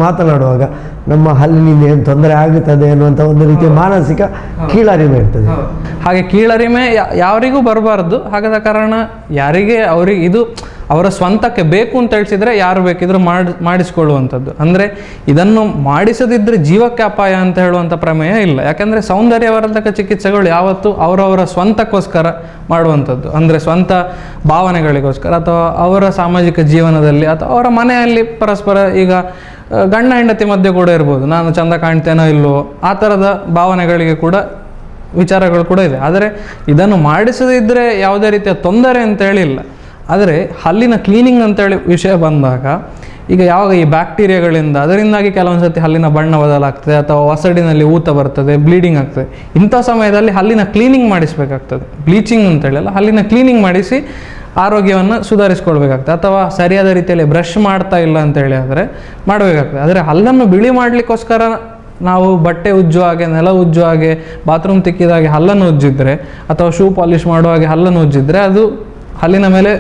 ಮಾತನಾಡುವಾಗ ನಮ್ಮ ಹಲ್ಲಿನಿಂದ ಏನು ತೊಂದರೆ ಆಗುತ್ತದೆ ಅನ್ನುವಂಥ ಒಂದು ರೀತಿಯ ಮಾನಸಿಕ ಕೀಳರಿಮೆ ಇರ್ತದೆ. ಹಾಗೆ ಕೀಳರಿಮೆ ಯಾರಿಗೂ ಬರಬಾರ್ದು. ಹಾಗಾದ ಕಾರಣ ಅವರಿಗೆ ಇದು ಅವರ ಸ್ವಂತಕ್ಕೆ ಬೇಕು ಅಂತ ಹೇಳಿಸಿದ್ರೆ ಯಾರು ಬೇಕಿದ್ರೂ ಮಾಡಿಸ್ಕೊಳ್ಳುವಂಥದ್ದು. ಅಂದರೆ ಇದನ್ನು ಮಾಡಿಸದಿದ್ದರೆ ಜೀವಕ್ಕೆ ಅಪಾಯ ಅಂತ ಹೇಳುವಂಥ ಪ್ರಮೇಯ ಇಲ್ಲ. ಯಾಕೆಂದರೆ ಸೌಂದರ್ಯವರ್ಧಕ ಚಿಕಿತ್ಸೆಗಳು ಯಾವತ್ತೂ ಅವರವರ ಸ್ವಂತಕ್ಕೋಸ್ಕರ ಮಾಡುವಂಥದ್ದು, ಅಂದರೆ ಸ್ವಂತ ಭಾವನೆಗಳಿಗೋಸ್ಕರ, ಅಥವಾ ಅವರ ಸಾಮಾಜಿಕ ಜೀವನದಲ್ಲಿ ಅಥವಾ ಅವರ ಮನೆಯಲ್ಲಿ ಪರಸ್ಪರ, ಈಗ ಗಂಡ ಹೆಂಡತಿ ಮಧ್ಯೆ ಕೂಡ ಇರ್ಬೋದು, ನಾನು ಚಂದ ಕಾಣ್ತೇನೋ ಇಲ್ಲವೋ, ಆ ಥರದ ಭಾವನೆಗಳಿಗೆ ಕೂಡ ವಿಚಾರಗಳು ಕೂಡ ಇದೆ. ಆದರೆ ಇದನ್ನು ಮಾಡಿಸದಿದ್ದರೆ ಯಾವುದೇ ರೀತಿಯ ತೊಂದರೆ ಅಂತೇಳಿಲ್ಲ. ಆದರೆ ಹಲ್ಲಿನ ಕ್ಲೀನಿಂಗ್ ಅಂತೇಳಿ ವಿಷಯ ಬಂದಾಗ, ಈಗ ಯಾವಾಗ ಈ ಬ್ಯಾಕ್ಟೀರಿಯಾಗಳಿಂದ ಅದರಿಂದಾಗಿ ಕೆಲವೊಂದು ಸತಿ ಹಲ್ಲಿನ ಬಣ್ಣ ಬದಲಾಗ್ತದೆ, ಅಥವಾ ಒಸಡಿನಲ್ಲಿ ಊತ ಬರ್ತದೆ, ಬ್ಲೀಡಿಂಗ್ ಆಗ್ತದೆ. ಇಂಥ ಸಮಯದಲ್ಲಿ ಹಲ್ಲಿನ ಕ್ಲೀನಿಂಗ್ ಮಾಡಿಸಬೇಕಾಗ್ತದೆ. ಬ್ಲೀಚಿಂಗ್ ಅಂತೇಳಿಲ್ಲ, ಹಲ್ಲಿನ ಕ್ಲೀನಿಂಗ್ ಮಾಡಿಸಿ ಆರೋಗ್ಯವನ್ನು ಸುಧಾರಿಸ್ಕೊಳ್ಬೇಕಾಗ್ತದೆ. ಅಥವಾ ಸರಿಯಾದ ರೀತಿಯಲ್ಲಿ ಬ್ರಷ್ ಮಾಡ್ತಾ ಇಲ್ಲ ಅಂತೇಳಿ ಆದರೆ ಮಾಡಬೇಕಾಗ್ತದೆ. ಆದರೆ ಹಲ್ಲನ್ನು ಬಿಳಿ ಮಾಡಲಿಕ್ಕೋಸ್ಕರ ನಾವು ಬಟ್ಟೆ ಉಜ್ಜುವ ಹಾಗೆ, ನೆಲ ಉಜ್ಜುವ ಹಾಗೆ, ಬಾತ್ರೂಮ್ ತಿಕ್ಕಿದಾಗೆ ಹಲ್ಲನ್ನು ಉಜ್ಜಿದ್ರೆ, ಅಥವಾ ಶೂ ಪಾಲಿಷ್ ಮಾಡುವ ಹಾಗೆ ಹಲ್ಲನ್ನು ಉಜ್ಜಿದ್ರೆ ಅದು ಹಲ್ಲಿನ ಮೇಲೆ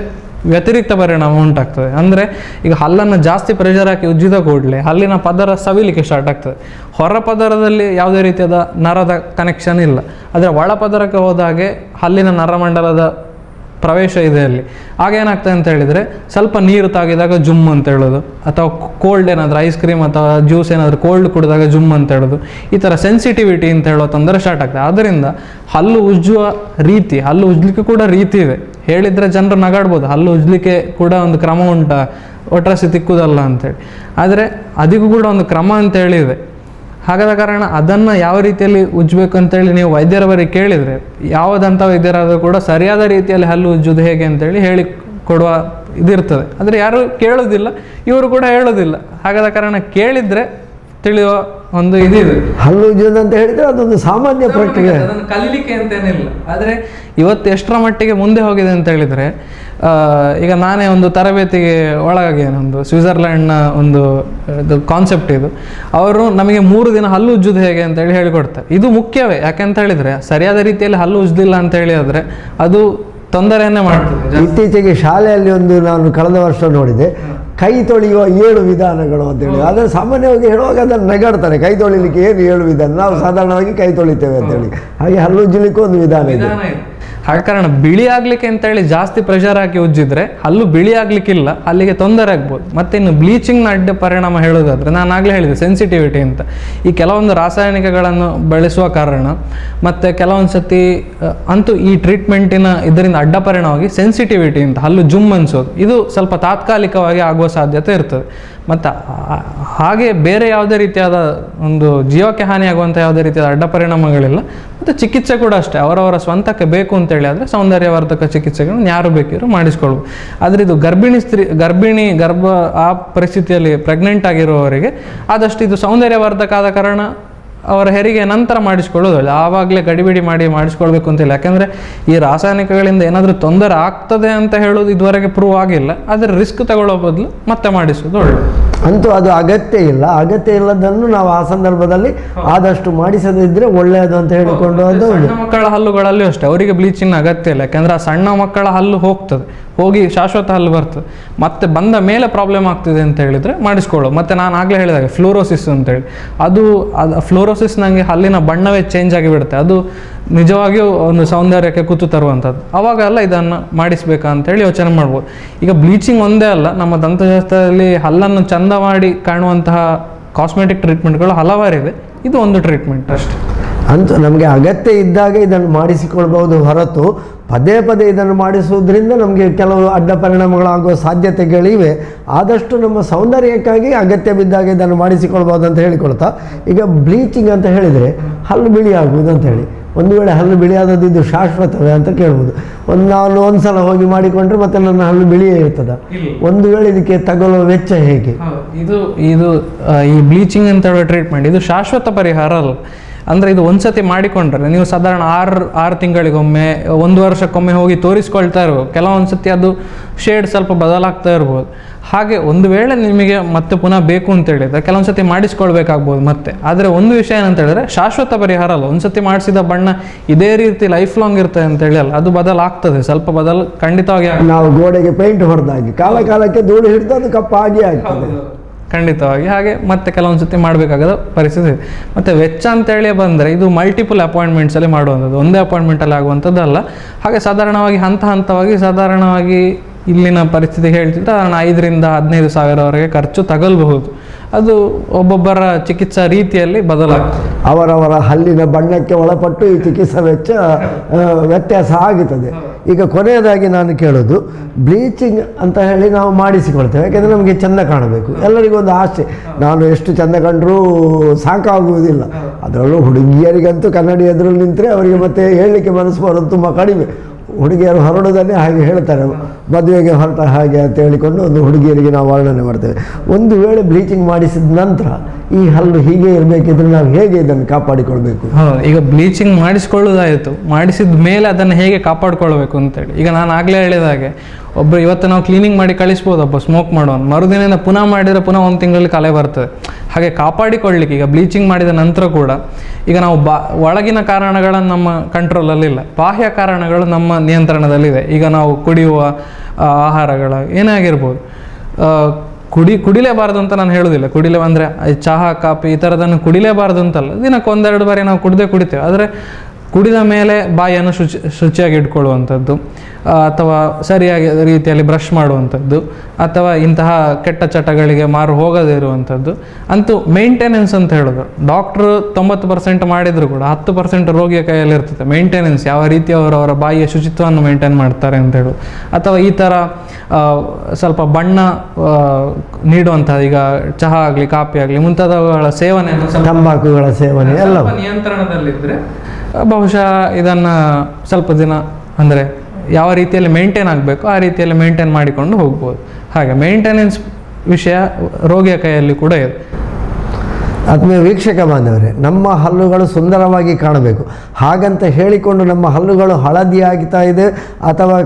ವ್ಯತಿರಿಕ್ತ ಪರಿಣಾಮ ಉಂಟಾಗ್ತದೆ. ಅಂದರೆ ಈಗ ಹಲ್ಲನ್ನು ಜಾಸ್ತಿ ಪ್ರೆಷರ್ ಹಾಕಿ ಉಜ್ಜಿದ ಕೂಡಲೇ ಹಲ್ಲಿನ ಪದರ ಸವಿಲಿಕ್ಕೆ ಸ್ಟಾರ್ಟ್ ಆಗ್ತದೆ. ಹೊರ ಪದರದಲ್ಲಿ ಯಾವುದೇ ರೀತಿಯಾದ ನರದ ಕನೆಕ್ಷನ್ ಇಲ್ಲ. ಆದರೆ ಒಳ ಪದರಕ್ಕೆ ಹೋದಾಗೆ ಹಲ್ಲಿನ ನರಮಂಡಲದ ಪ್ರವೇಶ ಇದೆ ಅಲ್ಲಿ. ಆಗೇನಾಗ್ತದೆ ಅಂತ ಹೇಳಿದರೆ, ಸ್ವಲ್ಪ ನೀರು ತಾಗಿದಾಗ ಜುಮ್ ಅಂತ ಹೇಳೋದು, ಅಥವಾ ಕೋಲ್ಡ್ ಏನಾದರೂ ಐಸ್ ಕ್ರೀಮ್ ಅಥವಾ ಜ್ಯೂಸ್ ಏನಾದರೂ ಕೋಲ್ಡ್ ಕುಡಿದಾಗ ಜುಮ್ ಅಂತ ಹೇಳೋದು, ಈ ಥರ ಸೆನ್ಸಿಟಿವಿಟಿ ಅಂತ ಹೇಳೋ ತೊಂದರೆ ಸ್ಟಾರ್ಟ್ ಆಗ್ತದೆ. ಆದ್ದರಿಂದ ಹಲ್ಲು ಉಜ್ಜುವ ರೀತಿ, ಹಲ್ಲು ಉಜ್ಲಿಕ್ಕೆ ಕೂಡ ರೀತಿ ಇದೆ. ಹೇಳಿದರೆ ಜನರು ನಗಾಡ್ಬೋದು, ಹಲ್ಲು ಉಜ್ಲಿಕ್ಕೆ ಕೂಡ ಒಂದು ಕ್ರಮ ಉಂಟಾ, ಒಟ್ರಾಸಿ ತಿಕ್ಕುದಲ್ಲ ಅಂತೇಳಿ. ಆದರೆ ಅದಕ್ಕೂ ಕೂಡ ಒಂದು ಕ್ರಮ ಅಂತೇಳಿ ಇದೆ. ಹಾಗಾದ ಕಾರಣ ಅದನ್ನು ಯಾವ ರೀತಿಯಲ್ಲಿ ಉಜ್ಜಬೇಕು ಅಂತೇಳಿ ನೀವು ವೈದ್ಯರವರಿಗೆ ಕೇಳಿದರೆ, ಯಾವುದಂಥ ವೈದ್ಯರಾದರೂ ಕೂಡ ಸರಿಯಾದ ರೀತಿಯಲ್ಲಿ ಹಲ್ಲು ಉಜ್ಜೋದು ಹೇಗೆ ಅಂತೇಳಿ ಹೇಳಿ ಕೊಡುವ ಇದಿರ್ತದೆ. ಆದರೆ ಯಾರು ಕೇಳೋದಿಲ್ಲ, ಇವರು ಕೂಡ ಹೇಳೋದಿಲ್ಲ. ಹಾಗಾದ ಕಾರಣ ಕೇಳಿದರೆ ತಿಳಿಯುವ ಒಂದು ಇದಿದೆ. ಹಲ್ಲು ಉಜ್ಜೋದು ಅಂತ ಹೇಳಿದರೆ ಅದೊಂದು ಸಾಮಾನ್ಯ ಪ್ರಕ್ರಿಯೆ, ಅದನ್ನು ಕಲೀಲಿಕ್ಕೆ ಅಂತೇನಿಲ್ಲ. ಆದರೆ ಇವತ್ತು ಎಷ್ಟರ ಮಟ್ಟಿಗೆ ಮುಂದೆ ಹೋಗಿದೆ ಅಂತ ಹೇಳಿದರೆ, ಈಗ ನಾನೇ ಒಂದು ತರಬೇತಿಗೆ ಒಳಗಾಗಿಯೇನೊಂದು ಸ್ವಿಟ್ಜರ್ಲ್ಯಾಂಡ್ನ ಒಂದು ಕಾನ್ಸೆಪ್ಟ್ ಇದು. ಅವರು ನಮಗೆ 3 ದಿನ ಹಲ್ಲು ಉಜ್ಜೋದು ಹೇಗೆ ಅಂತೇಳಿ ಹೇಳಿಕೊಡ್ತಾರೆ. ಇದು ಮುಖ್ಯವೇ. ಯಾಕೆಂತ ಹೇಳಿದರೆ, ಸರಿಯಾದ ರೀತಿಯಲ್ಲಿ ಹಲ್ಲು ಉಜ್ಜಲಿಲ್ಲ ಅಂತ ಹೇಳಿದರೆ ಅದು ತೊಂದರೆಯನ್ನೇ ಮಾಡ್ತದೆ. ಇತ್ತೀಚೆಗೆ ಶಾಲೆಯಲ್ಲಿ ಒಂದು ನಾನು ಕಳೆದ ವರ್ಷ ನೋಡಿದೆ, ಕೈ ತೊಳೆಯುವ 7 ವಿಧಾನಗಳು ಅಂತೇಳಿ. ಆದರೆ ಸಾಮಾನ್ಯವಾಗಿ ಹೇಳುವಾಗ ಅದನ್ನು ನೆಗಾಡ್ತಾರೆ, ಕೈ ತೊಳಿಲಿಕ್ಕೆ ಏನು 7 ವಿಧಾನ, ನಾವು ಸಾಧಾರಣವಾಗಿ ಕೈ ತೊಳಿತೇವೆ ಅಂತೇಳಿ. ಹಾಗೆ ಹಲ್ಲು ಉಜ್ಜಲಿಕ್ಕೂ ಒಂದು ವಿಧಾನ ಇದೆ. ಹಾಗೆ ಕಾರಣ ಬಿಳಿ ಆಗ್ಲಿಕ್ಕೆ ಅಂತೇಳಿ ಜಾಸ್ತಿ ಪ್ರೆಷರ್ ಹಾಕಿ ಉಜ್ಜಿದ್ರೆ ಹಲ್ಲು ಬಿಳಿ ಆಗ್ಲಿಕ್ಕಿಲ್ಲ, ಅಲ್ಲಿಗೆ ತೊಂದರೆ ಆಗ್ಬೋದು. ಮತ್ತೆ ಇನ್ನು ಬ್ಲೀಚಿಂಗ್ನ ಅಡ್ಡ ಪರಿಣಾಮ ಹೇಳೋದಾದ್ರೆ ನಾನು ಆಗಲೇ ಹೇಳಿದೆ ಸೆನ್ಸಿಟಿವಿಟಿ ಅಂತ. ಈ ಕೆಲವೊಂದು ರಾಸಾಯನಿಕಗಳನ್ನು ಬಳಸುವ ಕಾರಣ ಮತ್ತು ಕೆಲವೊಂದು ಸತಿ ಅಂತೂ ಈ ಟ್ರೀಟ್ಮೆಂಟಿನ ಇದರಿಂದ ಅಡ್ಡ ಪರಿಣಾಮವಾಗಿ ಸೆನ್ಸಿಟಿವಿಟಿ ಅಂತ ಹಲ್ಲು ಜುಮ್ ಅನ್ಸೋದು, ಇದು ಸ್ವಲ್ಪ ತಾತ್ಕಾಲಿಕವಾಗಿ ಆಗುವ ಸಾಧ್ಯತೆ ಇರ್ತದೆ. ಮತ್ತು ಹಾಗೆ ಬೇರೆ ಯಾವುದೇ ರೀತಿಯಾದ ಒಂದು ಜೀವಕ್ಕೆ ಹಾನಿಯಾಗುವಂಥ ಯಾವುದೇ ರೀತಿಯಾದ ಅಡ್ಡ ಪರಿಣಾಮಗಳಿಲ್ಲ. ಮತ್ತು ಚಿಕಿತ್ಸೆ ಕೂಡ ಅಷ್ಟೇ, ಅವರವರ ಸ್ವಂತಕ್ಕೆ ಬೇಕು ಅಂತೇಳಿ ಆದರೆ ಸೌಂದರ್ಯವರ್ಧಕ ಚಿಕಿತ್ಸೆಗಳನ್ನು ಯಾರು ಬೇಕಿದ್ರು ಮಾಡಿಸ್ಕೊಳ್ಬೋದು. ಆದರೆ ಇದು ಗರ್ಭ ಆ ಪರಿಸ್ಥಿತಿಯಲ್ಲಿ ಪ್ರೆಗ್ನೆಂಟ್ ಆಗಿರುವವರಿಗೆ ಆದಷ್ಟು ಇದು ಸೌಂದರ್ಯವರ್ಧಕ ಆದ ಕಾರಣ ಅವರ ಹೆರಿಗೆ ನಂತರ ಮಾಡಿಸ್ಕೊಳ್ಳೋದಿಲ್ಲ, ಆವಾಗಲೇ ಗಡಿಬಿಡಿ ಮಾಡಿಸ್ಕೊಳ್ಬೇಕು ಅಂತಿಲ್ಲ. ಯಾಕೆಂದರೆ ಈ ರಾಸಾಯನಿಕಗಳಿಂದ ಏನಾದರೂ ತೊಂದರೆ ಆಗ್ತದೆ ಅಂತ ಹೇಳೋದು ಇದುವರೆಗೆ ಪ್ರೂವ್ ಆಗಿಲ್ಲ. ಆದರೆ ರಿಸ್ಕ್ ತಗೊಳ್ಳೋ ಬದಲು ಮತ್ತೆ ಮಾಡಿಸೋದು ಒಳ್ಳೆಯದು. ಅಂತೂ ಅದು ಅಗತ್ಯ ಇಲ್ಲದನ್ನು ನಾವು ಆ ಸಂದರ್ಭದಲ್ಲಿ ಆದಷ್ಟು ಮಾಡಿಸದಿದ್ದರೆ ಒಳ್ಳೆಯದು ಅಂತ ಹೇಳಿಕೊಂಡು ಅದು ಸಣ್ಣ ಮಕ್ಕಳ ಹಲ್ಲುಗಳಲ್ಲಿ ಅಷ್ಟೇ ಅವರಿಗೆ ಬ್ಲೀಚಿಂಗ್ ಅಗತ್ಯ ಇಲ್ಲ. ಯಾಕೆಂದರೆ ಆ ಸಣ್ಣ ಮಕ್ಕಳ ಹಲ್ಲು ಹೋಗಿ ಶಾಶ್ವತ ಹಲ್ಲು ಬರ್ತದೆ, ಮತ್ತೆ ಬಂದ ಮೇಲೆ ಪ್ರಾಬ್ಲಮ್ ಆಗ್ತಿದೆ ಅಂತ ಹೇಳಿದರೆ ಮಾಡಿಸ್ಕೊಳ್ಳೋ. ಮತ್ತು ನಾನು ಆಗಲೇ ಹೇಳಿದಾಗ ಫ್ಲೋರೋಸಿಸ್ ಅಂತೇಳಿ, ಅದು ಫ್ಲೋರೋಸಿಸ್ ನನಗೆ ಹಲ್ಲಿನ ಬಣ್ಣವೇ ಚೇಂಜ್ ಆಗಿಬಿಡುತ್ತೆ. ಅದು ನಿಜವಾಗಿಯೂ ಒಂದು ಸೌಂದರ್ಯಕ್ಕೆ ಕುತ್ತು ತರುವಂಥದ್ದು. ಅವಾಗೆಲ್ಲ ಇದನ್ನು ಮಾಡಿಸ್ಬೇಕಾ ಅಂತೇಳಿ ಯೋಚನೆ ಮಾಡ್ಬೋದು. ಈಗ ಬ್ಲೀಚಿಂಗ್ ಒಂದೇ ಅಲ್ಲ, ನಮ್ಮ ದಂತಶಾಸ್ತ್ರದಲ್ಲಿ ಹಲ್ಲನ್ನು ಚಂದ ಮಾಡಿ ಕಾಣುವಂತಹ ಕಾಸ್ಮೆಟಿಕ್ ಟ್ರೀಟ್ಮೆಂಟ್ಗಳು ಹಲವಾರಿದೆ. ಇದು ಒಂದು ಟ್ರೀಟ್ಮೆಂಟ್ ಅಷ್ಟೇ. ಅಂತೂ ನಮಗೆ ಅಗತ್ಯ ಇದ್ದಾಗ ಇದನ್ನು ಮಾಡಿಸಿಕೊಳ್ಬಹುದು ಹೊರತು ಪದೇ ಇದನ್ನು ಮಾಡಿಸುವುದರಿಂದ ನಮಗೆ ಕೆಲವು ಅಡ್ಡ ಪರಿಣಾಮಗಳಾಗುವ ಸಾಧ್ಯತೆಗಳಿವೆ. ಆದಷ್ಟು ನಮ್ಮ ಸೌಂದರ್ಯಕ್ಕಾಗಿ ಅಗತ್ಯ ಬಿದ್ದಾಗ ಇದನ್ನು ಮಾಡಿಸಿಕೊಳ್ಬೋದು ಅಂತ ಹೇಳಿಕೊಳ್ತಾ, ಈಗ ಬ್ಲೀಚಿಂಗ್ ಅಂತ ಹೇಳಿದರೆ ಹಲ್ಲು ಬಿಳಿ ಆಗುವುದು ಅಂತ ಹೇಳಿ, ಒಂದು ವೇಳೆ ಹಲ್ಲು ಬಿಳಿಯಾದದ್ದು ಇದು ಶಾಶ್ವತವೇ ಅಂತ ಕೇಳ್ಬೋದು. ನಾನು ಒಂದು ಸಲ ಹೋಗಿ ಮಾಡಿಕೊಂಡ್ರೆ ಮತ್ತೆ ನನ್ನ ಹಲ್ಲು ಬಿಳಿಯೇ ಇರ್ತದ? ಒಂದು ವೇಳೆ ಇದಕ್ಕೆ ತಗೊಳ್ಳುವ ವೆಚ್ಚ ಹೇಗೆ? ಇದು ಈ ಬ್ಲೀಚಿಂಗ್ ಅಂತ ಹೇಳೋ ಟ್ರೀಟ್ಮೆಂಟ್ ಇದು ಶಾಶ್ವತ ಪರಿಹಾರ ಅಲ್ಲ. ಅಂದರೆ ಇದು ಒಂದ್ಸತಿ ಮಾಡಿಕೊಂಡ್ರೆ ನೀವು ಸಾಧಾರಣ 6 ತಿಂಗಳಿಗೊಮ್ಮೆ 1 ವರ್ಷಕ್ಕೊಮ್ಮೆ ಹೋಗಿ ತೋರಿಸ್ಕೊಳ್ತಾ ಇರ್ಬೋದು. ಕೆಲವೊಂದು ಸತಿ ಅದು ಶೇಡ್ ಸ್ವಲ್ಪ ಬದಲಾಗ್ತಾ ಇರ್ಬೋದು. ಹಾಗೆ ಒಂದು ವೇಳೆ ನಿಮಗೆ ಮತ್ತೆ ಪುನಃ ಬೇಕು ಅಂತ ಹೇಳಿದ್ರೆ ಕೆಲವೊಂದು ಸತಿ ಮಾಡಿಸ್ಕೊಳ್ಬೇಕಾಗ್ಬೋದು ಮತ್ತೆ. ಆದರೆ ಒಂದು ವಿಷಯ ಏನಂತ ಹೇಳಿದ್ರೆ ಶಾಶ್ವತ ಪರಿಹಾರ ಅಲ್ಲ. ಒಂದು ಸತಿ ಮಾಡಿಸಿದ ಬಣ್ಣ ಇದೇ ರೀತಿ ಲೈಫ್ ಲಾಂಗ್ ಇರ್ತದೆ ಅಂತ ಹೇಳಿ ಅಲ್ಲ, ಅದು ಬದಲಾಗ್ತದೆ, ಸ್ವಲ್ಪ ಖಂಡಿತವಾಗಿ ನಾವು ಗೋಡೆಗೆ ಪೇಂಟ್ ಹೊಡೆದಾಗಿ ಕಾಲಕ್ಕೆ ಧೂಳು ಹಿಡಿದು ಅದು ಕಪ್ಪಾಗಿ ಆಗ್ತದೆ ಖಂಡಿತವಾಗಿ. ಹಾಗೆ ಮತ್ತೆ ಕೆಲವೊಂದು ಸತಿ ಮಾಡಬೇಕಾಗದ ಪರಿಸ್ಥಿತಿ. ಮತ್ತು ವೆಚ್ಚ ಅಂತೇಳಿ ಬಂದರೆ ಇದು ಮಲ್ಟಿಪಲ್ ಅಪಾಯಿಂಟ್ಮೆಂಟ್ಸಲ್ಲಿ ಮಾಡುವಂಥದ್ದು, ಒಂದೇ ಅಪಾಯಿಂಟ್ಮೆಂಟಲ್ಲಿ ಆಗುವಂಥದ್ದು ಅಲ್ಲ. ಹಾಗೆ ಸಾಧಾರಣವಾಗಿ ಹಂತವಾಗಿ ಇಲ್ಲಿನ ಪರಿಸ್ಥಿತಿ ಹೇಳ್ತಿದ್ರೆ 5,000 ರಿಂದ 15,000 ಸಾವಿರವರೆಗೆ ಖರ್ಚು ತಗಲ್ಬಹುದು. ಅದು ಒಬ್ಬೊಬ್ಬರ ಚಿಕಿತ್ಸಾ ರೀತಿಯಲ್ಲಿ ಬದಲಾಗ್ತದೆ. ಅವರವರ ಹಲ್ಲಿನ ಬಣ್ಣಕ್ಕೆ ಒಳಪಟ್ಟು ಈ ಚಿಕಿತ್ಸಾ ವೆಚ್ಚ ವ್ಯತ್ಯಾಸ ಆಗುತ್ತದೆ. ಈಗ ಕೊನೆಯದಾಗಿ ನಾನು ಕೇಳೋದು, ಬ್ಲೀಚಿಂಗ್ ಅಂತ ಹೇಳಿ ನಾವು ಮಾಡಿಸಿಕೊಳ್ತೇವೆ, ಯಾಕೆಂದರೆ ನಮಗೆ ಚೆಂದ ಕಾಣಬೇಕು. ಎಲ್ಲರಿಗೂ ಒಂದು ಆಸೆ, ನಾನು ಎಷ್ಟು ಚೆಂದ ಕಂಡರೂ ಸಾಕಾಗುವುದಿಲ್ಲ. ಅದರಲ್ಲೂ ಹುಡುಗಿಯರಿಗಂತೂ ಕನ್ನಡಿ ಎದುರಲ್ಲಿ ನಿಂತರೆ ಅವರಿಗೆ ಮತ್ತೆ ಹೇಳಲಿಕ್ಕೆ ಮನಸ್ಸು ಬರೋದು ತುಂಬ ಕಡಿಮೆ. ಹುಡುಗಿಯರು ಹೊರಡೋದನ್ನೇ ಹಾಗೆ ಹೇಳ್ತಾರೆ, ಮದುವೆಗೆ ಹೊರಟ ಹಾಗೆ ಅಂತ ಹೇಳಿಕೊಂಡು ಒಂದು ಹುಡುಗಿಯರಿಗೆ ನಾವು ವರ್ಣನೆ ಮಾಡ್ತೇವೆ. ಒಂದು ವೇಳೆ ಬ್ಲೀಚಿಂಗ್ ಮಾಡಿಸಿದ ನಂತರ ಈ ಹಲ್ಲು ಹೀಗೆ ಇರಬೇಕಿದ್ರೆ ನಾವು ಹೇಗೆ ಇದನ್ನು ಕಾಪಾಡಿಕೊಳ್ಬೇಕು? ಈಗ ಬ್ಲೀಚಿಂಗ್ ಮಾಡಿಸ್ಕೊಳ್ಳೋದಾಯಿತು, ಮಾಡಿಸಿದ ಮೇಲೆ ಅದನ್ನು ಹೇಗೆ ಕಾಪಾಡ್ಕೊಳ್ಬೇಕು ಅಂತೇಳಿ. ಈಗ ನಾನು ಆಗಲೇ ಹೇಳಿದ ಹಾಗೆ ಇವತ್ತು ನಾವು ಕ್ಲೀನಿಂಗ್ ಮಾಡಿ ಕಳಿಸ್ಬೋದು, ಸ್ಮೋಕ್ ಮಾಡೋನು, ಮರುದಿನ ಪುನಃ ಮಾಡಿದರೆ ಪುನಃ 1 ತಿಂಗಳಲ್ಲಿ ಕಲೆ ಬರ್ತದೆ. ಹಾಗೆ ಕಾಪಾಡಿಕೊಳ್ಳಿಕ್ಕೆ ಈಗ ಬ್ಲೀಚಿಂಗ್ ಮಾಡಿದ ನಂತರ ಕೂಡ ಈಗ ನಾವು ಒಳಗಿನ ಕಾರಣಗಳನ್ನು ನಮ್ಮ ಕಂಟ್ರೋಲಲ್ಲಿಲ್ಲ, ಬಾಹ್ಯ ಕಾರಣಗಳು ನಮ್ಮ ನಿಯಂತ್ರಣದಲ್ಲಿದೆ. ಈಗ ನಾವು ಕುಡಿಯುವ ಆಹಾರಗಳ ಏನೇ ಆಗಿರ್ಬೋದು, ಕುಡಿಲೇಬಾರ್ದು ಅಂತ ನಾನು ಹೇಳೋದಿಲ್ಲ. ಅಂದರೆ ಚಹಾ ಕಾಫಿ ಈ ಥರದನ್ನು ಕುಡಿಲೇಬಾರ್ದು ಅಂತಲ್ಲ, ದಿನಕ್ಕೆ 1-2 ಬಾರಿ ನಾವು ಕುಡಿತೇವೆ. ಆದರೆ ಕುಡಿದ ಮೇಲೆ ಬಾಯಿಯನ್ನು ಶುಚಿಯಾಗಿ ಇಟ್ಕೊಳ್ಳುವಂಥದ್ದು, ಅಥವಾ ಸರಿಯಾಗಿ ರೀತಿಯಲ್ಲಿ ಬ್ರಷ್ ಮಾಡುವಂಥದ್ದು, ಅಥವಾ ಇಂತಹ ಕೆಟ್ಟ ಚಟಗಳಿಗೆ ಮಾರು ಹೋಗದೇ ಇರುವಂಥದ್ದು. ಅಂತೂ ಮೇಂಟೆನೆನ್ಸ್ ಅಂತ ಹೇಳೋದು, ಡಾಕ್ಟ್ರು 90% ಮಾಡಿದರೂ ಕೂಡ 10% ರೋಗಿಯ ಕೈಯಲ್ಲಿ ಇರ್ತದೆ. ಮೇಂಟೆನೆನ್ಸ್ ಯಾವ ರೀತಿ ಅವರವರ ಬಾಯಿಯ ಶುಚಿತ್ವವನ್ನು ಮೇಂಟೈನ್ ಮಾಡ್ತಾರೆ ಅಂತ ಹೇಳೋದು, ಅಥವಾ ಈ ಥರ ಸ್ವಲ್ಪ ಬಣ್ಣ ನೀಡುವಂಥದ್ದು, ಈಗ ಚಹಾ ಆಗಲಿ ಕಾಫಿ ಆಗಲಿ ಮುಂತಾದವುಗಳ ಸೇವನೆ, ತಂಬಾಕುಗಳ ಸೇವನೆ ಎಲ್ಲ ನಿಯಂತ್ರಣದಲ್ಲಿದ್ದರೆ ಬಹುಶಃ ಇದನ್ನು ಸ್ವಲ್ಪ ದಿನ ಅಂದರೆ ಯಾವ ರೀತಿಯಲ್ಲಿ ಮೇಂಟೈನ್ ಆಗಬೇಕು ಆ ರೀತಿಯಲ್ಲಿ ಮೇಂಟೈನ್ ಮಾಡಿಕೊಂಡು ಹೋಗ್ಬೋದು. ಹಾಗೆ ಮೇಂಟೆನೆನ್ಸ್ ವಿಷಯ ರೋಗಿಯ ಕೈಯಲ್ಲಿ ಕೂಡ ಇದೆ. ಆತ್ಮೀಯ ವೀಕ್ಷಕ ಬಾಂಧವರೇ, ನಮ್ಮ ಹಲ್ಲುಗಳು ಸುಂದರವಾಗಿ ಕಾಣಬೇಕು ಹಾಗಂತ ಹೇಳಿಕೊಂಡು ನಮ್ಮ ಹಲ್ಲುಗಳು ಹಳದಿ ಆಗ್ತಾ ಇದೆ ಅಥವಾ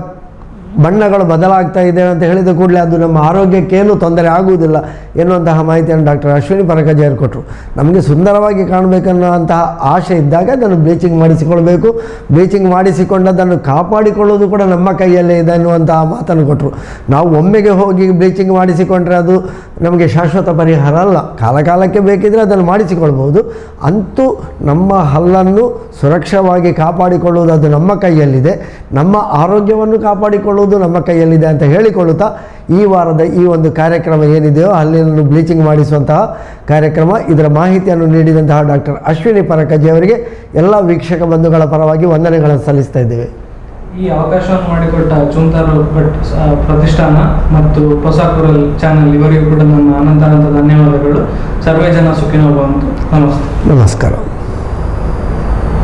ಬಣ್ಣಗಳು ಬದಲಾಗ್ತಾ ಇದೆ ಅಂತ ಹೇಳಿದ ಕೂಡಲೇ ಅದು ನಮ್ಮ ಆರೋಗ್ಯಕ್ಕೇನು ತೊಂದರೆ ಆಗುವುದಿಲ್ಲ ಎನ್ನುವಂತಹ ಮಾಹಿತಿಯನ್ನು ಡಾಕ್ಟರ್ ಅಶ್ವಿನಿ ಪರಕಜೆಯವರು ಕೊಟ್ಟರು. ನಮಗೆ ಸುಂದರವಾಗಿ ಕಾಣಬೇಕನ್ನುವಂತಹ ಆಸೆ ಇದ್ದಾಗ ಅದನ್ನು ಬ್ಲೀಚಿಂಗ್ ಮಾಡಿಸಿಕೊಳ್ಬೇಕು. ಬ್ಲೀಚಿಂಗ್ ಮಾಡಿಸಿಕೊಂಡದನ್ನು ಕಾಪಾಡಿಕೊಳ್ಳೋದು ಕೂಡ ನಮ್ಮ ಕೈಯಲ್ಲೇ ಇದೆ ಅನ್ನುವಂತಹ ಮಾತನ್ನು ಕೊಟ್ಟರು. ನಾವು ಒಮ್ಮೆಗೆ ಹೋಗಿ ಬ್ಲೀಚಿಂಗ್ ಮಾಡಿಸಿಕೊಂಡ್ರೆ ಅದು ನಮಗೆ ಶಾಶ್ವತ ಪರಿಹಾರ ಅಲ್ಲ. ಕಾಲಕಾಲಕ್ಕೆ ಬೇಕಿದ್ರೆ ಅದನ್ನು ಮಾಡಿಸಿಕೊಳ್ಬೋದು. ಅಂತೂ ನಮ್ಮ ಹಲ್ಲನ್ನು ಸುರಕ್ಷವಾಗಿ ಕಾಪಾಡಿಕೊಳ್ಳುವುದು ಅದು ನಮ್ಮ ಕೈಯಲ್ಲಿದೆ. ನಮ್ಮ ಆರೋಗ್ಯವನ್ನು ಕಾಪಾಡಿಕೊಳ್ಳುವುದು ನಮ್ಮ ಕೈಯಲ್ಲಿದೆ ಅಂತ ಹೇಳಿಕೊಳ್ಳುತ್ತಾ ಈ ವಾರದ ಈ ಒಂದು ಕಾರ್ಯಕ್ರಮ ಏನಿದೆಯೋ ಹಲ್ಲಿನನ್ನು ಬ್ಲೀಚಿಂಗ್ ಮಾಡಿಸುವಂತಹ ಕಾರ್ಯಕ್ರಮ, ಇದರ ಮಾಹಿತಿಯನ್ನು ನೀಡಿದಂತಹ ಡಾಕ್ಟರ್ ಅಶ್ವಿನಿ ಪರಕಜೆ ಅವರಿಗೆ ಎಲ್ಲ ವೀಕ್ಷಕ ಬಂಧುಗಳ ಪರವಾಗಿ ವಂದನೆಗಳನ್ನು ಸಲ್ಲಿಸ್ತಾ ಇದ್ದೇವೆ. ಈ ಅವಕಾಶವನ್ನು ಮಾಡಿಕೊಟ್ಟ ಚುಂತಾರು ಭಟ್ ಪ್ರತಿಷ್ಠಾನ ಮತ್ತು ಹೊಸ ಕುರಲ್ ಚಾನೆಲ್ ಇವರಿಗೂ ಕೂಡ ನನ್ನ ಅನಂತ ಧನ್ಯವಾದಗಳು. ಸರ್ವೇ ಜನ ಸುಖಿನೋ ಭವಂತು. ನಮಸ್ತೆ. ನಮಸ್ಕಾರ.